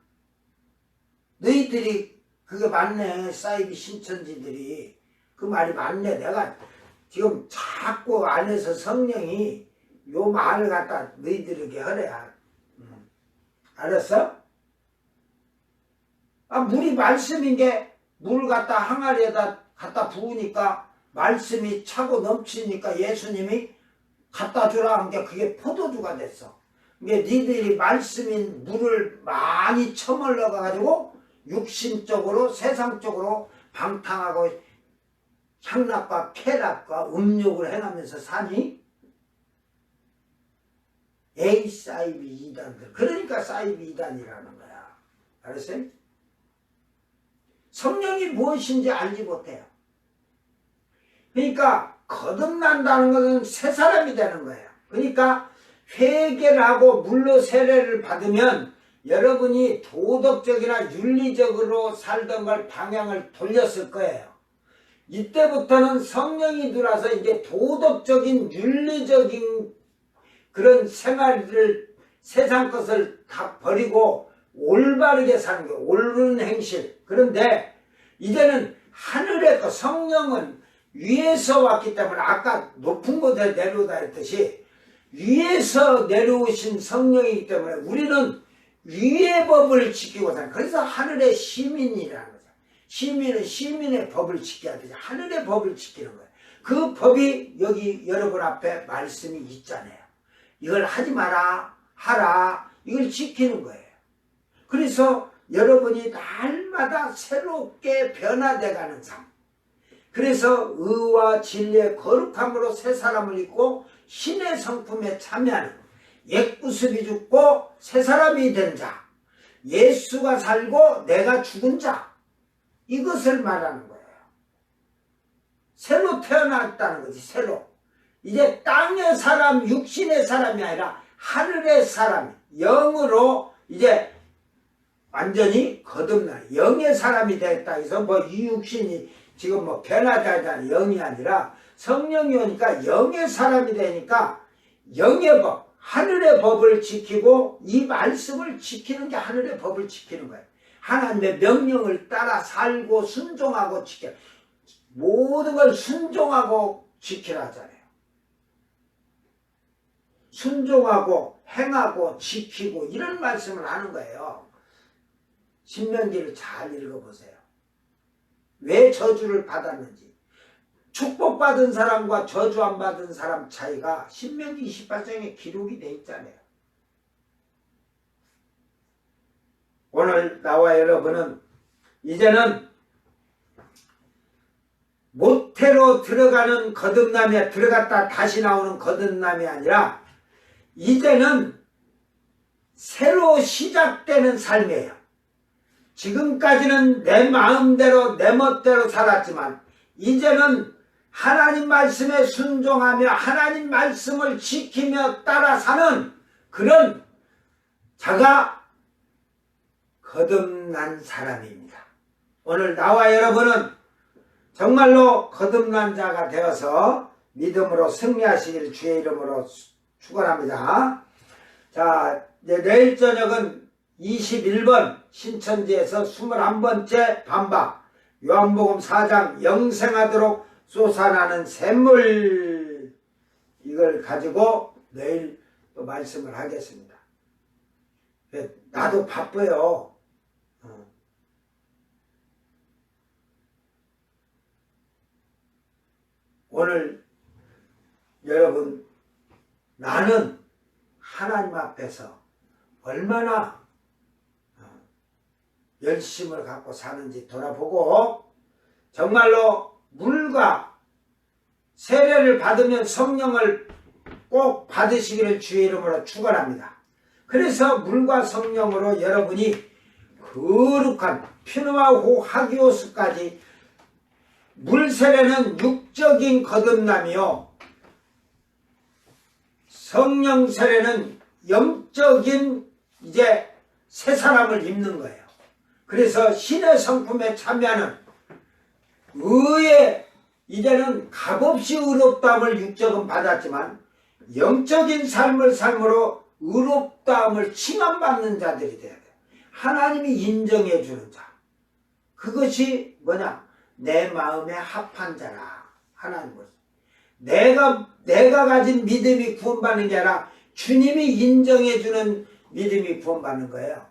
너희들이 그게 맞네. 사이비 신천지들이 그 말이 맞네. 내가 지금 자꾸 안에서 성령이 요 말을 갖다 너희들에게 하래야. 알았어? 물이 말씀인 게 물 갖다 항아리에다 갖다 부으니까 말씀이 차고 넘치니까 예수님이 갖다 주라 한 게 그게 포도주가 됐어. 이게 니들이 말씀인 물을 많이 처물러 가지고 육신적으로 세상적으로 방탕하고 향락과 쾌락과 음욕을 행하면서 사니? 에이 사이비 이단들. 그러니까 사이비 이단이라는 거야. 알았어요? 성령이 무엇인지 알지 못해요. 그러니까 거듭난다는 것은 새 사람이 되는 거예요. 그러니까 회개를 하고 물로 세례를 받으면 여러분이 도덕적이나 윤리적으로 살던 걸 방향을 돌렸을 거예요. 이때부터는 성령이 들어와서 이제 도덕적인 윤리적인 그런 생활을 세상 것을 다 버리고 올바르게 사는 거예요. 옳은 행실. 그런데 이제는 하늘의 것, 성령은 위에서 왔기 때문에 아까 높은 곳에 내려오다 했듯이 위에서 내려오신 성령이기 때문에 우리는 위의 법을 지키고 사는. 그래서 하늘의 시민이라는 거죠. 시민은 시민의 법을 지켜야 되죠. 하늘의 법을 지키는 거예요. 그 법이 여기 여러분 앞에 말씀이 있잖아요. 이걸 하지 마라, 하라, 이걸 지키는 거예요. 그래서 여러분이 날마다 새롭게 변화돼가는 삶. 그래서 의와 진리의 거룩함으로 새 사람을 입고 신의 성품에 참여하는 옛구습이 죽고 새 사람이 된 자, 예수가 살고 내가 죽은 자, 이것을 말하는 거예요. 새로 태어났다는 거지. 새로. 이제 땅의 사람, 육신의 사람이 아니라 하늘의 사람, 영으로 이제 완전히 거듭나 영의 사람이 됐다 해서 뭐 이 육신이 지금 뭐 변화되자는 영이 아니라 성령이 오니까 영의 사람이 되니까 영의 법, 하늘의 법을 지키고 이 말씀을 지키는 게 하늘의 법을 지키는 거예요. 하나님의 명령을 따라 살고 순종하고 지켜. 모든 걸 순종하고 지키라 하잖아요. 순종하고 행하고 지키고 이런 말씀을 하는 거예요. 신명기를 잘 읽어보세요. 왜 저주를 받았는지. 축복받은 사람과 저주 안 받은 사람 차이가 신명기 28장에 기록이 돼 있잖아요. 오늘 나와 여러분은 이제는 모태로 들어가는 거듭남에 들어갔다 다시 나오는 거듭남이 아니라 이제는 새로 시작되는 삶이에요. 지금까지는 내 마음대로 내 멋대로 살았지만 이제는 하나님 말씀에 순종하며 하나님 말씀을 지키며 따라 사는 그런 자가 거듭난 사람입니다. 오늘 나와 여러분은 정말로 거듭난 자가 되어서 믿음으로 승리하시길 주의 이름으로 축원합니다. 자, 이제 내일 저녁은 21번 신천지에서 21번째 반박 요한복음 4장 영생하도록 솟아나는 샘물, 이걸 가지고 내일 또 말씀을 하겠습니다. 나도 바빠요. 오늘 여러분, 나는 하나님 앞에서 얼마나 열심을 갖고 사는지 돌아보고, 정말로 물과 세례를 받으면 성령을 꼭 받으시기를 주의 이름으로 축원합니다. 그래서 물과 성령으로 여러분이 거룩한 피누아호 하기오스까지, 물 세례는 육적인 거듭남이요, 성령 세례는 영적인 이제 새 사람을 입는 거예요. 그래서 신의 성품에 참여하는 의의, 이제는 값없이 의롭다함을 육적은 받았지만 영적인 삶을 삶으로 의롭다함을 칭함받는 자들이 돼야 돼요. 하나님이 인정해 주는 자. 그것이 뭐냐? 내 마음에 합한 자라. 하나님은 내가 가진 믿음이 구원받는 게 아니라 주님이 인정해 주는 믿음이 구원받는 거예요.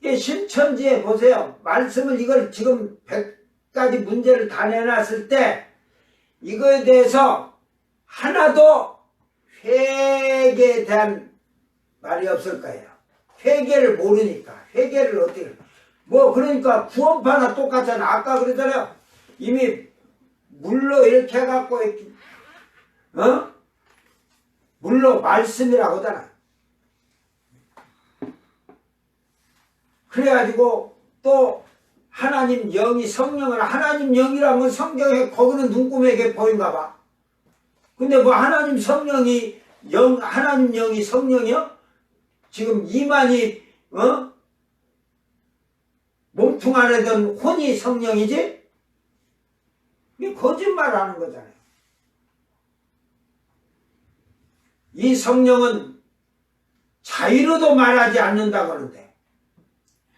이게 신천지에 보세요. 말씀을 이걸 지금 100가지 문제를 다 내놨을 때 이거에 대해서 하나도 회개에 대한 말이 없을 거예요. 회개를 모르니까. 회개를 어떻게, 그러니까 구원파나 똑같잖아. 아까 그러잖아요. 이미 물로 이렇게 해갖고, 물로 말씀이라고 하잖아. 그래가지고 또 하나님 영이, 성령을 하나님 영이라는 건 성경에 거기는 눈금에게 보인가 봐. 근데 하나님 성령이 하나님 영이 성령이요? 지금 이만희 몸통 안에 든 혼이 성령이지? 이게 거짓말하는 거잖아요. 이 성령은 자유로도 말하지 않는다고 하는데,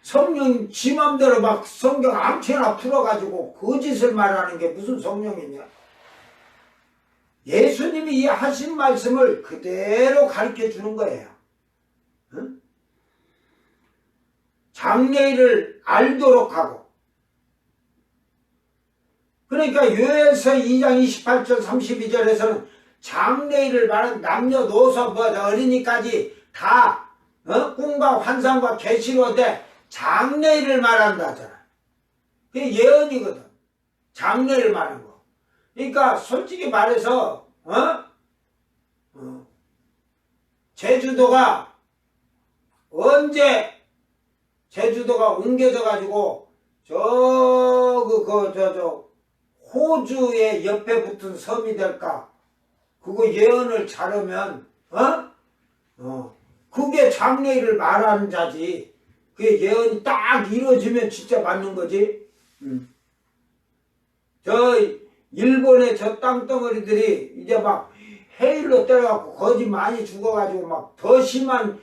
성령 지 맘대로 막 성경 암체나 풀어가지고 거짓을 말하는 게 무슨 성령이냐? 예수님이 이 하신 말씀을 그대로 가르쳐 주는 거예요. 응? 장래일을 알도록 하고. 그러니까 요엘서 2장 28절 32절에서는 장래일을 말한 남녀노소 어린이까지 다 꿈과 환상과 계시로 돼 장래일을 말한다잖아. 그게 예언이거든. 장래를 말하는 거. 그러니까 솔직히 말해서 제주도가 언제 제주도가 옮겨져 가지고 호주의 옆에 붙은 섬이 될까? 그거 예언을 잘하면 그게 장래일을 말하는 자지. 그게 예언이 딱 이루어지면 진짜 맞는 거지. 저 일본의 저 땅덩어리들이 이제 막 해일로 때려갖고 거지 많이 죽어가지고 막 더 심한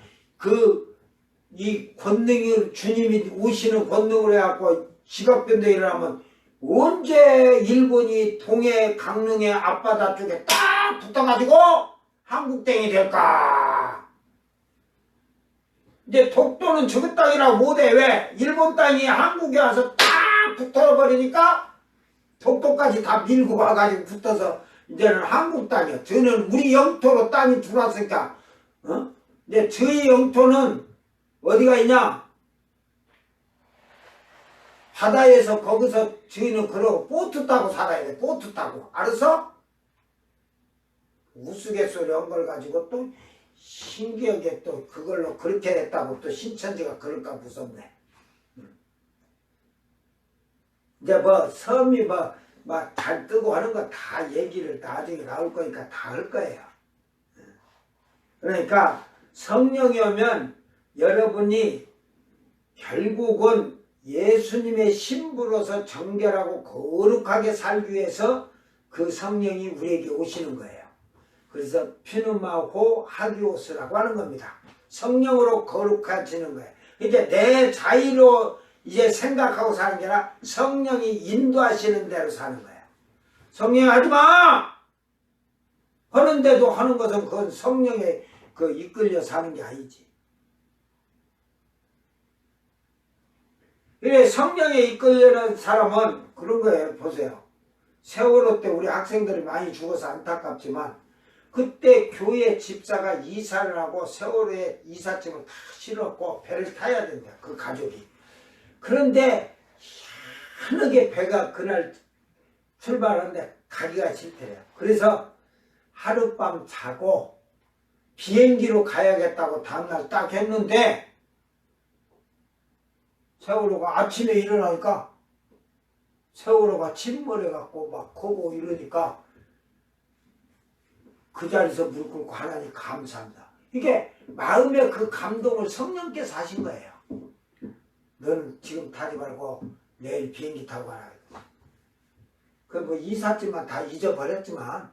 이 권능을, 주님이 오시는 권능을 해갖고 지각변동이 일어나면 언제 일본이 동해 강릉의 앞바다 쪽에 딱 붙어가지고 한국 땅이 될까? 이제 독도는 저기 땅이라고 못해. 왜? 일본 땅이 한국에 와서 딱 붙어버리니까 독도까지 다 밀고 와가지고 붙어서 이제는 한국 땅이야. 저는 우리 영토로 땅이 들어왔으니까, 이제 저희 영토는 어디가 있냐? 바다에서 거기서 저희는 그러고 보트 타고 살아야 돼. 보트 타고. 알았어? 우스갯소리 한 걸 가지고 또 신기하게 또 그걸로 그렇게 했다고 또 신천지가 그럴까 무섭네. 이제 섬이 잘 뜨고 하는 거 다 얘기를 나중에 나올 거니까 다 할 거예요. 그러니까 성령이 오면 여러분이 결국은 예수님의 신부로서 정결하고 거룩하게 살기 위해서 그 성령이 우리에게 오시는 거예요. 그래서 피누마호 하기오스라고 하는 겁니다. 성령으로 거룩해지는 거예요. 이제 내 자유로 이제 생각하고 사는 게 아니라 성령이 인도하시는 대로 사는 거예요. 성령이 하지마! 하는데도 하는 것은 그건 성령에 이끌려 사는 게 아니지. 그래 성령에 이끌려는 사람은 그런 거예요. 보세요. 세월호 때 우리 학생들이 많이 죽어서 안타깝지만 그때 교회 집사가 이사를 하고 세월호에 이삿짐을 다 실었고 배를 타야 된다. 그 가족이. 그런데 희한하게 배가 그날 출발하는데 가기가 싫대요. 그래서 하룻밤 자고 비행기로 가야겠다고 다음날 딱 했는데 세월호가 아침에 일어나니까 세월호가 침몰해갖고 막 거고 이러니까 그 자리에서 무릎 꿇고 하나님 감사합니다. 이게 마음의 그 감동을 성령께서 하신 거예요. 너는 지금 타지 말고 내일 비행기 타고 가라. 그 뭐 이삿짐만 다 잊어버렸지만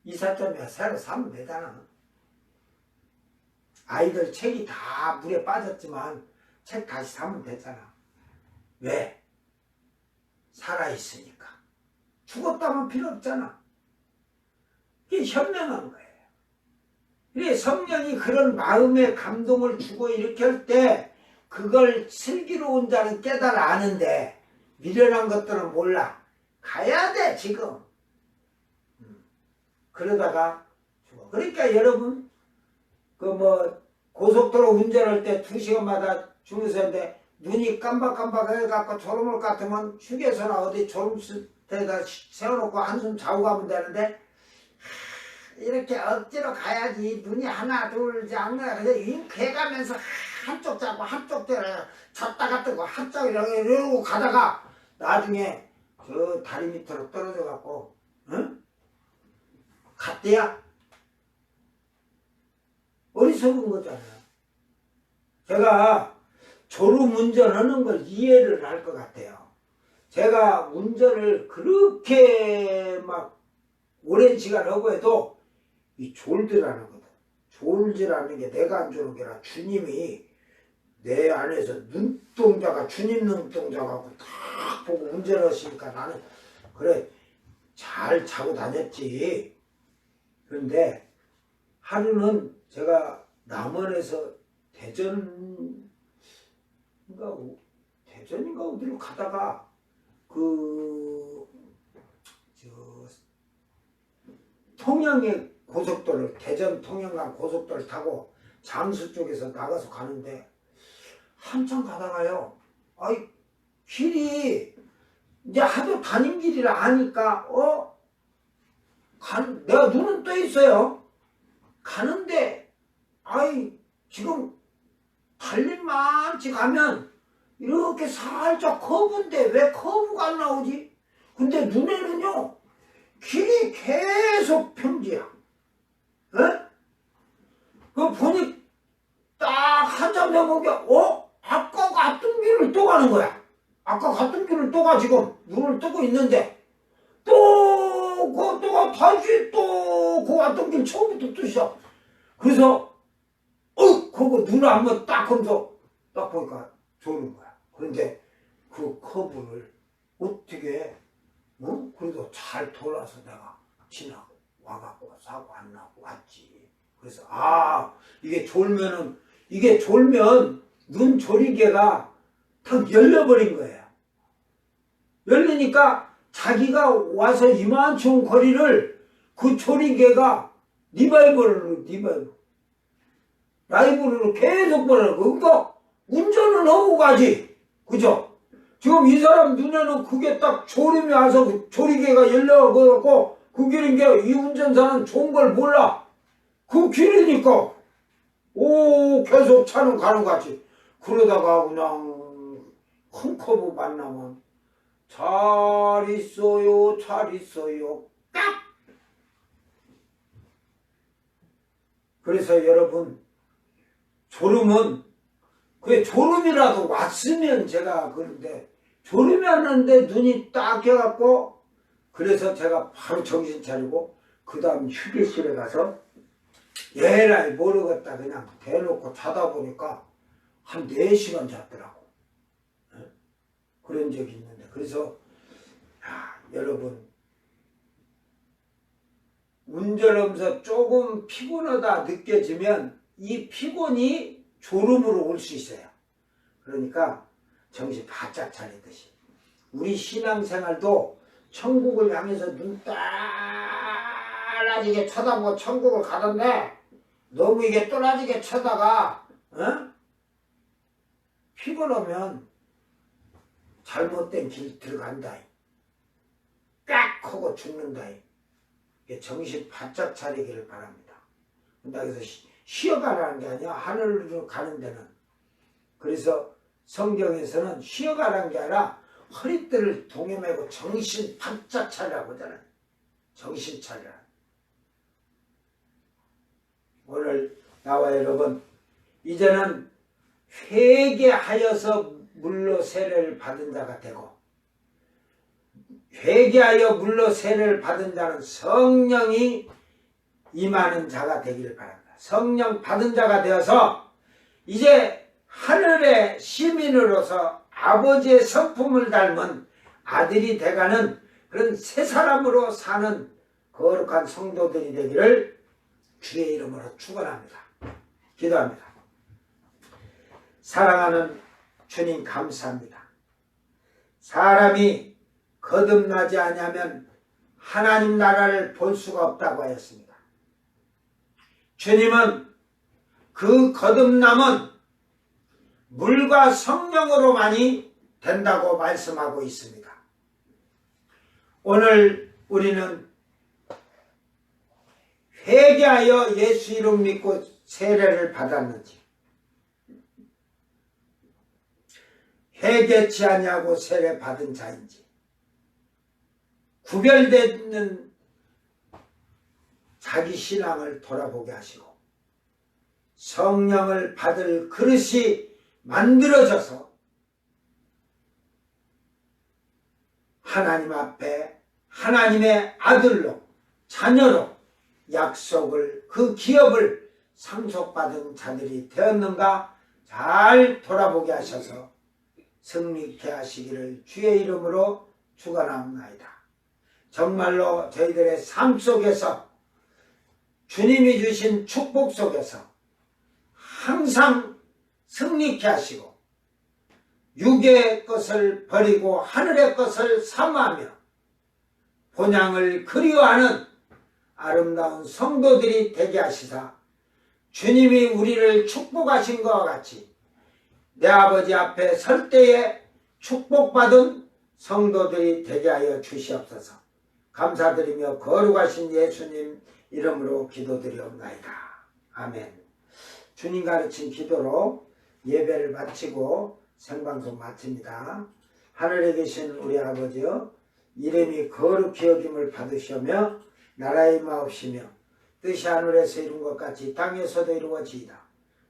이삿짐이야 새로 사면 되잖아. 아이들 책이 다 물에 빠졌지만 책 다시 사면 되잖아. 왜? 살아있으니까. 죽었다면 필요 없잖아. 이게 현명한 거예요. 그래 성령이 그런 마음의 감동을 주고 이렇게 할 때 그걸 슬기로운 자는 깨달아 아는데 미련한 것들은 몰라. 가야 돼 지금. 그러다가 죽어. 그러니까 여러분 그 뭐 고속도로 운전할 때 2시간마다 주무세는데 눈이 깜박깜박해갖고 졸음올 것 같으면 휴게소나 어디 졸음대에다 세워놓고 한숨 자고 가면 되는데 이렇게 억지로 가야지. 눈이 하나 둘 장나 그래서 윙쾌가면서 한쪽 잡고 한쪽 잤다가 뜨고 한쪽 이러고 가다가 나중에 저 다리 밑으로 떨어져 갖고 응? 갔대야. 어리석은 거잖아요. 제가 졸음 운전하는 걸 이해를 할 것 같아요. 제가 운전을 그렇게 막 오랜 시간 하고 해도 이 졸드라는 거다. 졸지라는 게 내가 안 졸은 게 아니라 주님이 내 안에서 눈동자가 주님 눈동자가 딱 보고 운전하시니까 나는 그래 잘 자고 다녔지. 그런데 하루는 제가 남원에서 대전인가 어디로 가다가 통영의 고속도로 대전 통영간 고속도로를 타고 잠수 쪽에서 나가서 가는데 한참 가다가요. 아이 길이 이제 하도 다닌 길이라 아니까 내가 눈은 떠 있어요. 가는데 아이 지금 달림만치 가면 이렇게 살짝 커브인데 왜 커브가 안 나오지? 근데 눈에는요 길이 계속 평지야. 에? 그 보니 딱 한참 내보게 아까 갔던 길을 또 가는 거야. 아까 갔던 길을 또 가. 지금 눈을 뜨고 있는데 또가 다시 또 그 왔던 길 처음부터 또 시작. 그래서 그거 눈을 한번 딱 하면서 딱 보니까 좋은 거야. 그런데 그 커브를 어떻게 그래도 잘 돌아서 내가 지나고 와갖고 사고 안 나고 왔지. 그래서 이게 졸면 눈 조리개가 탁 열려버린 거예요. 열리니까 자기가 와서 이만큼 거리를 그 조리개가 라이브로 계속 보내는 거. 그러니까 운전은 하고 가지. 그죠? 지금 이 사람 눈에는 그게 딱 졸음이 와서 그 조리개가 열려갖고 그 길인 게 이 운전사는 좋은 걸 몰라. 그 길이니까 계속 차는 가는 것 같이. 그러다가 그냥 큰 커브 만나면 잘 있어요 딱. 그래서 여러분 졸음은 그게 졸음이라도 왔으면 제가 그런데 졸음이 왔는데 눈이 딱 껴갖고 그래서 제가 바로 정신 차리고 그 다음 휴게실에 가서 예라이 모르겠다 그냥 대놓고 자다 보니까 한 4시간 잤더라고. 그런 적이 있는데, 그래서 여러분 운전하면서 조금 피곤하다 느껴지면 이 피곤이 졸음으로 올 수 있어요. 그러니까 정신 바짝 차리듯이 우리 신앙생활도 천국을 향해서 눈 따라지게 쳐다보고 천국을 가던데 너무 이게 떨어지게 쳐다가 피곤하면 잘못된 길 들어간다. 깍 하고 죽는다. 정신 바짝 차리기를 바랍니다. 그래서 쉬어가라는 게 아니야. 하늘로 가는 데는. 그래서 성경에서는 쉬어가라는 게 아니라 허리띠를 동여매고 정신 바짝 차리라고 하잖아요. 정신 차리라. 오늘 나와 여러분 이제는 회개하여서 물로 세례를 받은 자가 되고, 회개하여 물로 세례를 받은 자는 성령이 임하는 자가 되기를 바랍니다. 성령 받은 자가 되어서 이제 하늘의 시민으로서 아버지의 성품을 닮은 아들이 돼가는 그런 새 사람으로 사는 거룩한 성도들이 되기를 주의 이름으로 축원합니다. 기도합니다. 사랑하는 주님 감사합니다. 사람이 거듭나지 아니하면 하나님 나라를 볼 수가 없다고 하였습니다. 주님은 그 거듭남은 물과 성령으로만이 된다고 말씀하고 있습니다. 오늘 우리는 회개하여 예수 이름 믿고 세례를 받았는지, 회개치 아니하고 세례 받은 자인지, 구별되는 자기 신앙을 돌아보게 하시고 성령을 받을 그릇이 만들어져서 하나님 앞에 하나님의 아들로 자녀로 약속을 그 기업을 상속받은 자들이 되었는가 잘 돌아보게 하셔서 승리케 하시기를 주의 이름으로 축원하옵나이다. 정말로 저희들의 삶 속에서 주님이 주신 축복 속에서 항상 승리케 하시고 육의 것을 버리고 하늘의 것을 사모하며 본향을 그리워하는 아름다운 성도들이 되게 하시사 주님이 우리를 축복하신 것과 같이 내 아버지 앞에 설 때에 축복받은 성도들이 되게 하여 주시옵소서. 감사드리며 거룩하신 예수님 이름으로 기도드리옵나이다. 아멘. 주님 가르친 기도로 예배를 마치고 생방송 마칩니다. 하늘에 계신 우리 아버지여, 이름이 거룩히 여김을 받으시며 나라의 마옵시며 뜻이 하늘에서 이룬 것 같이 땅에서도 이루어지이다.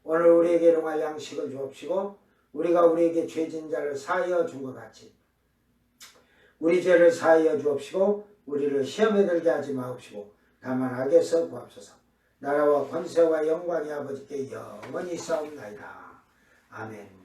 오늘 우리에게 일용할 양식을 주옵시고 우리가 우리에게 죄진 자를 사하여 준 것 같이 우리 죄를 사하여 주옵시고 우리를 시험에 들게 하지 마옵시고 다만 악에서 구하옵소서. 나라와 권세와 영광이 아버지께 영원히 있사옵나이다. 아멘.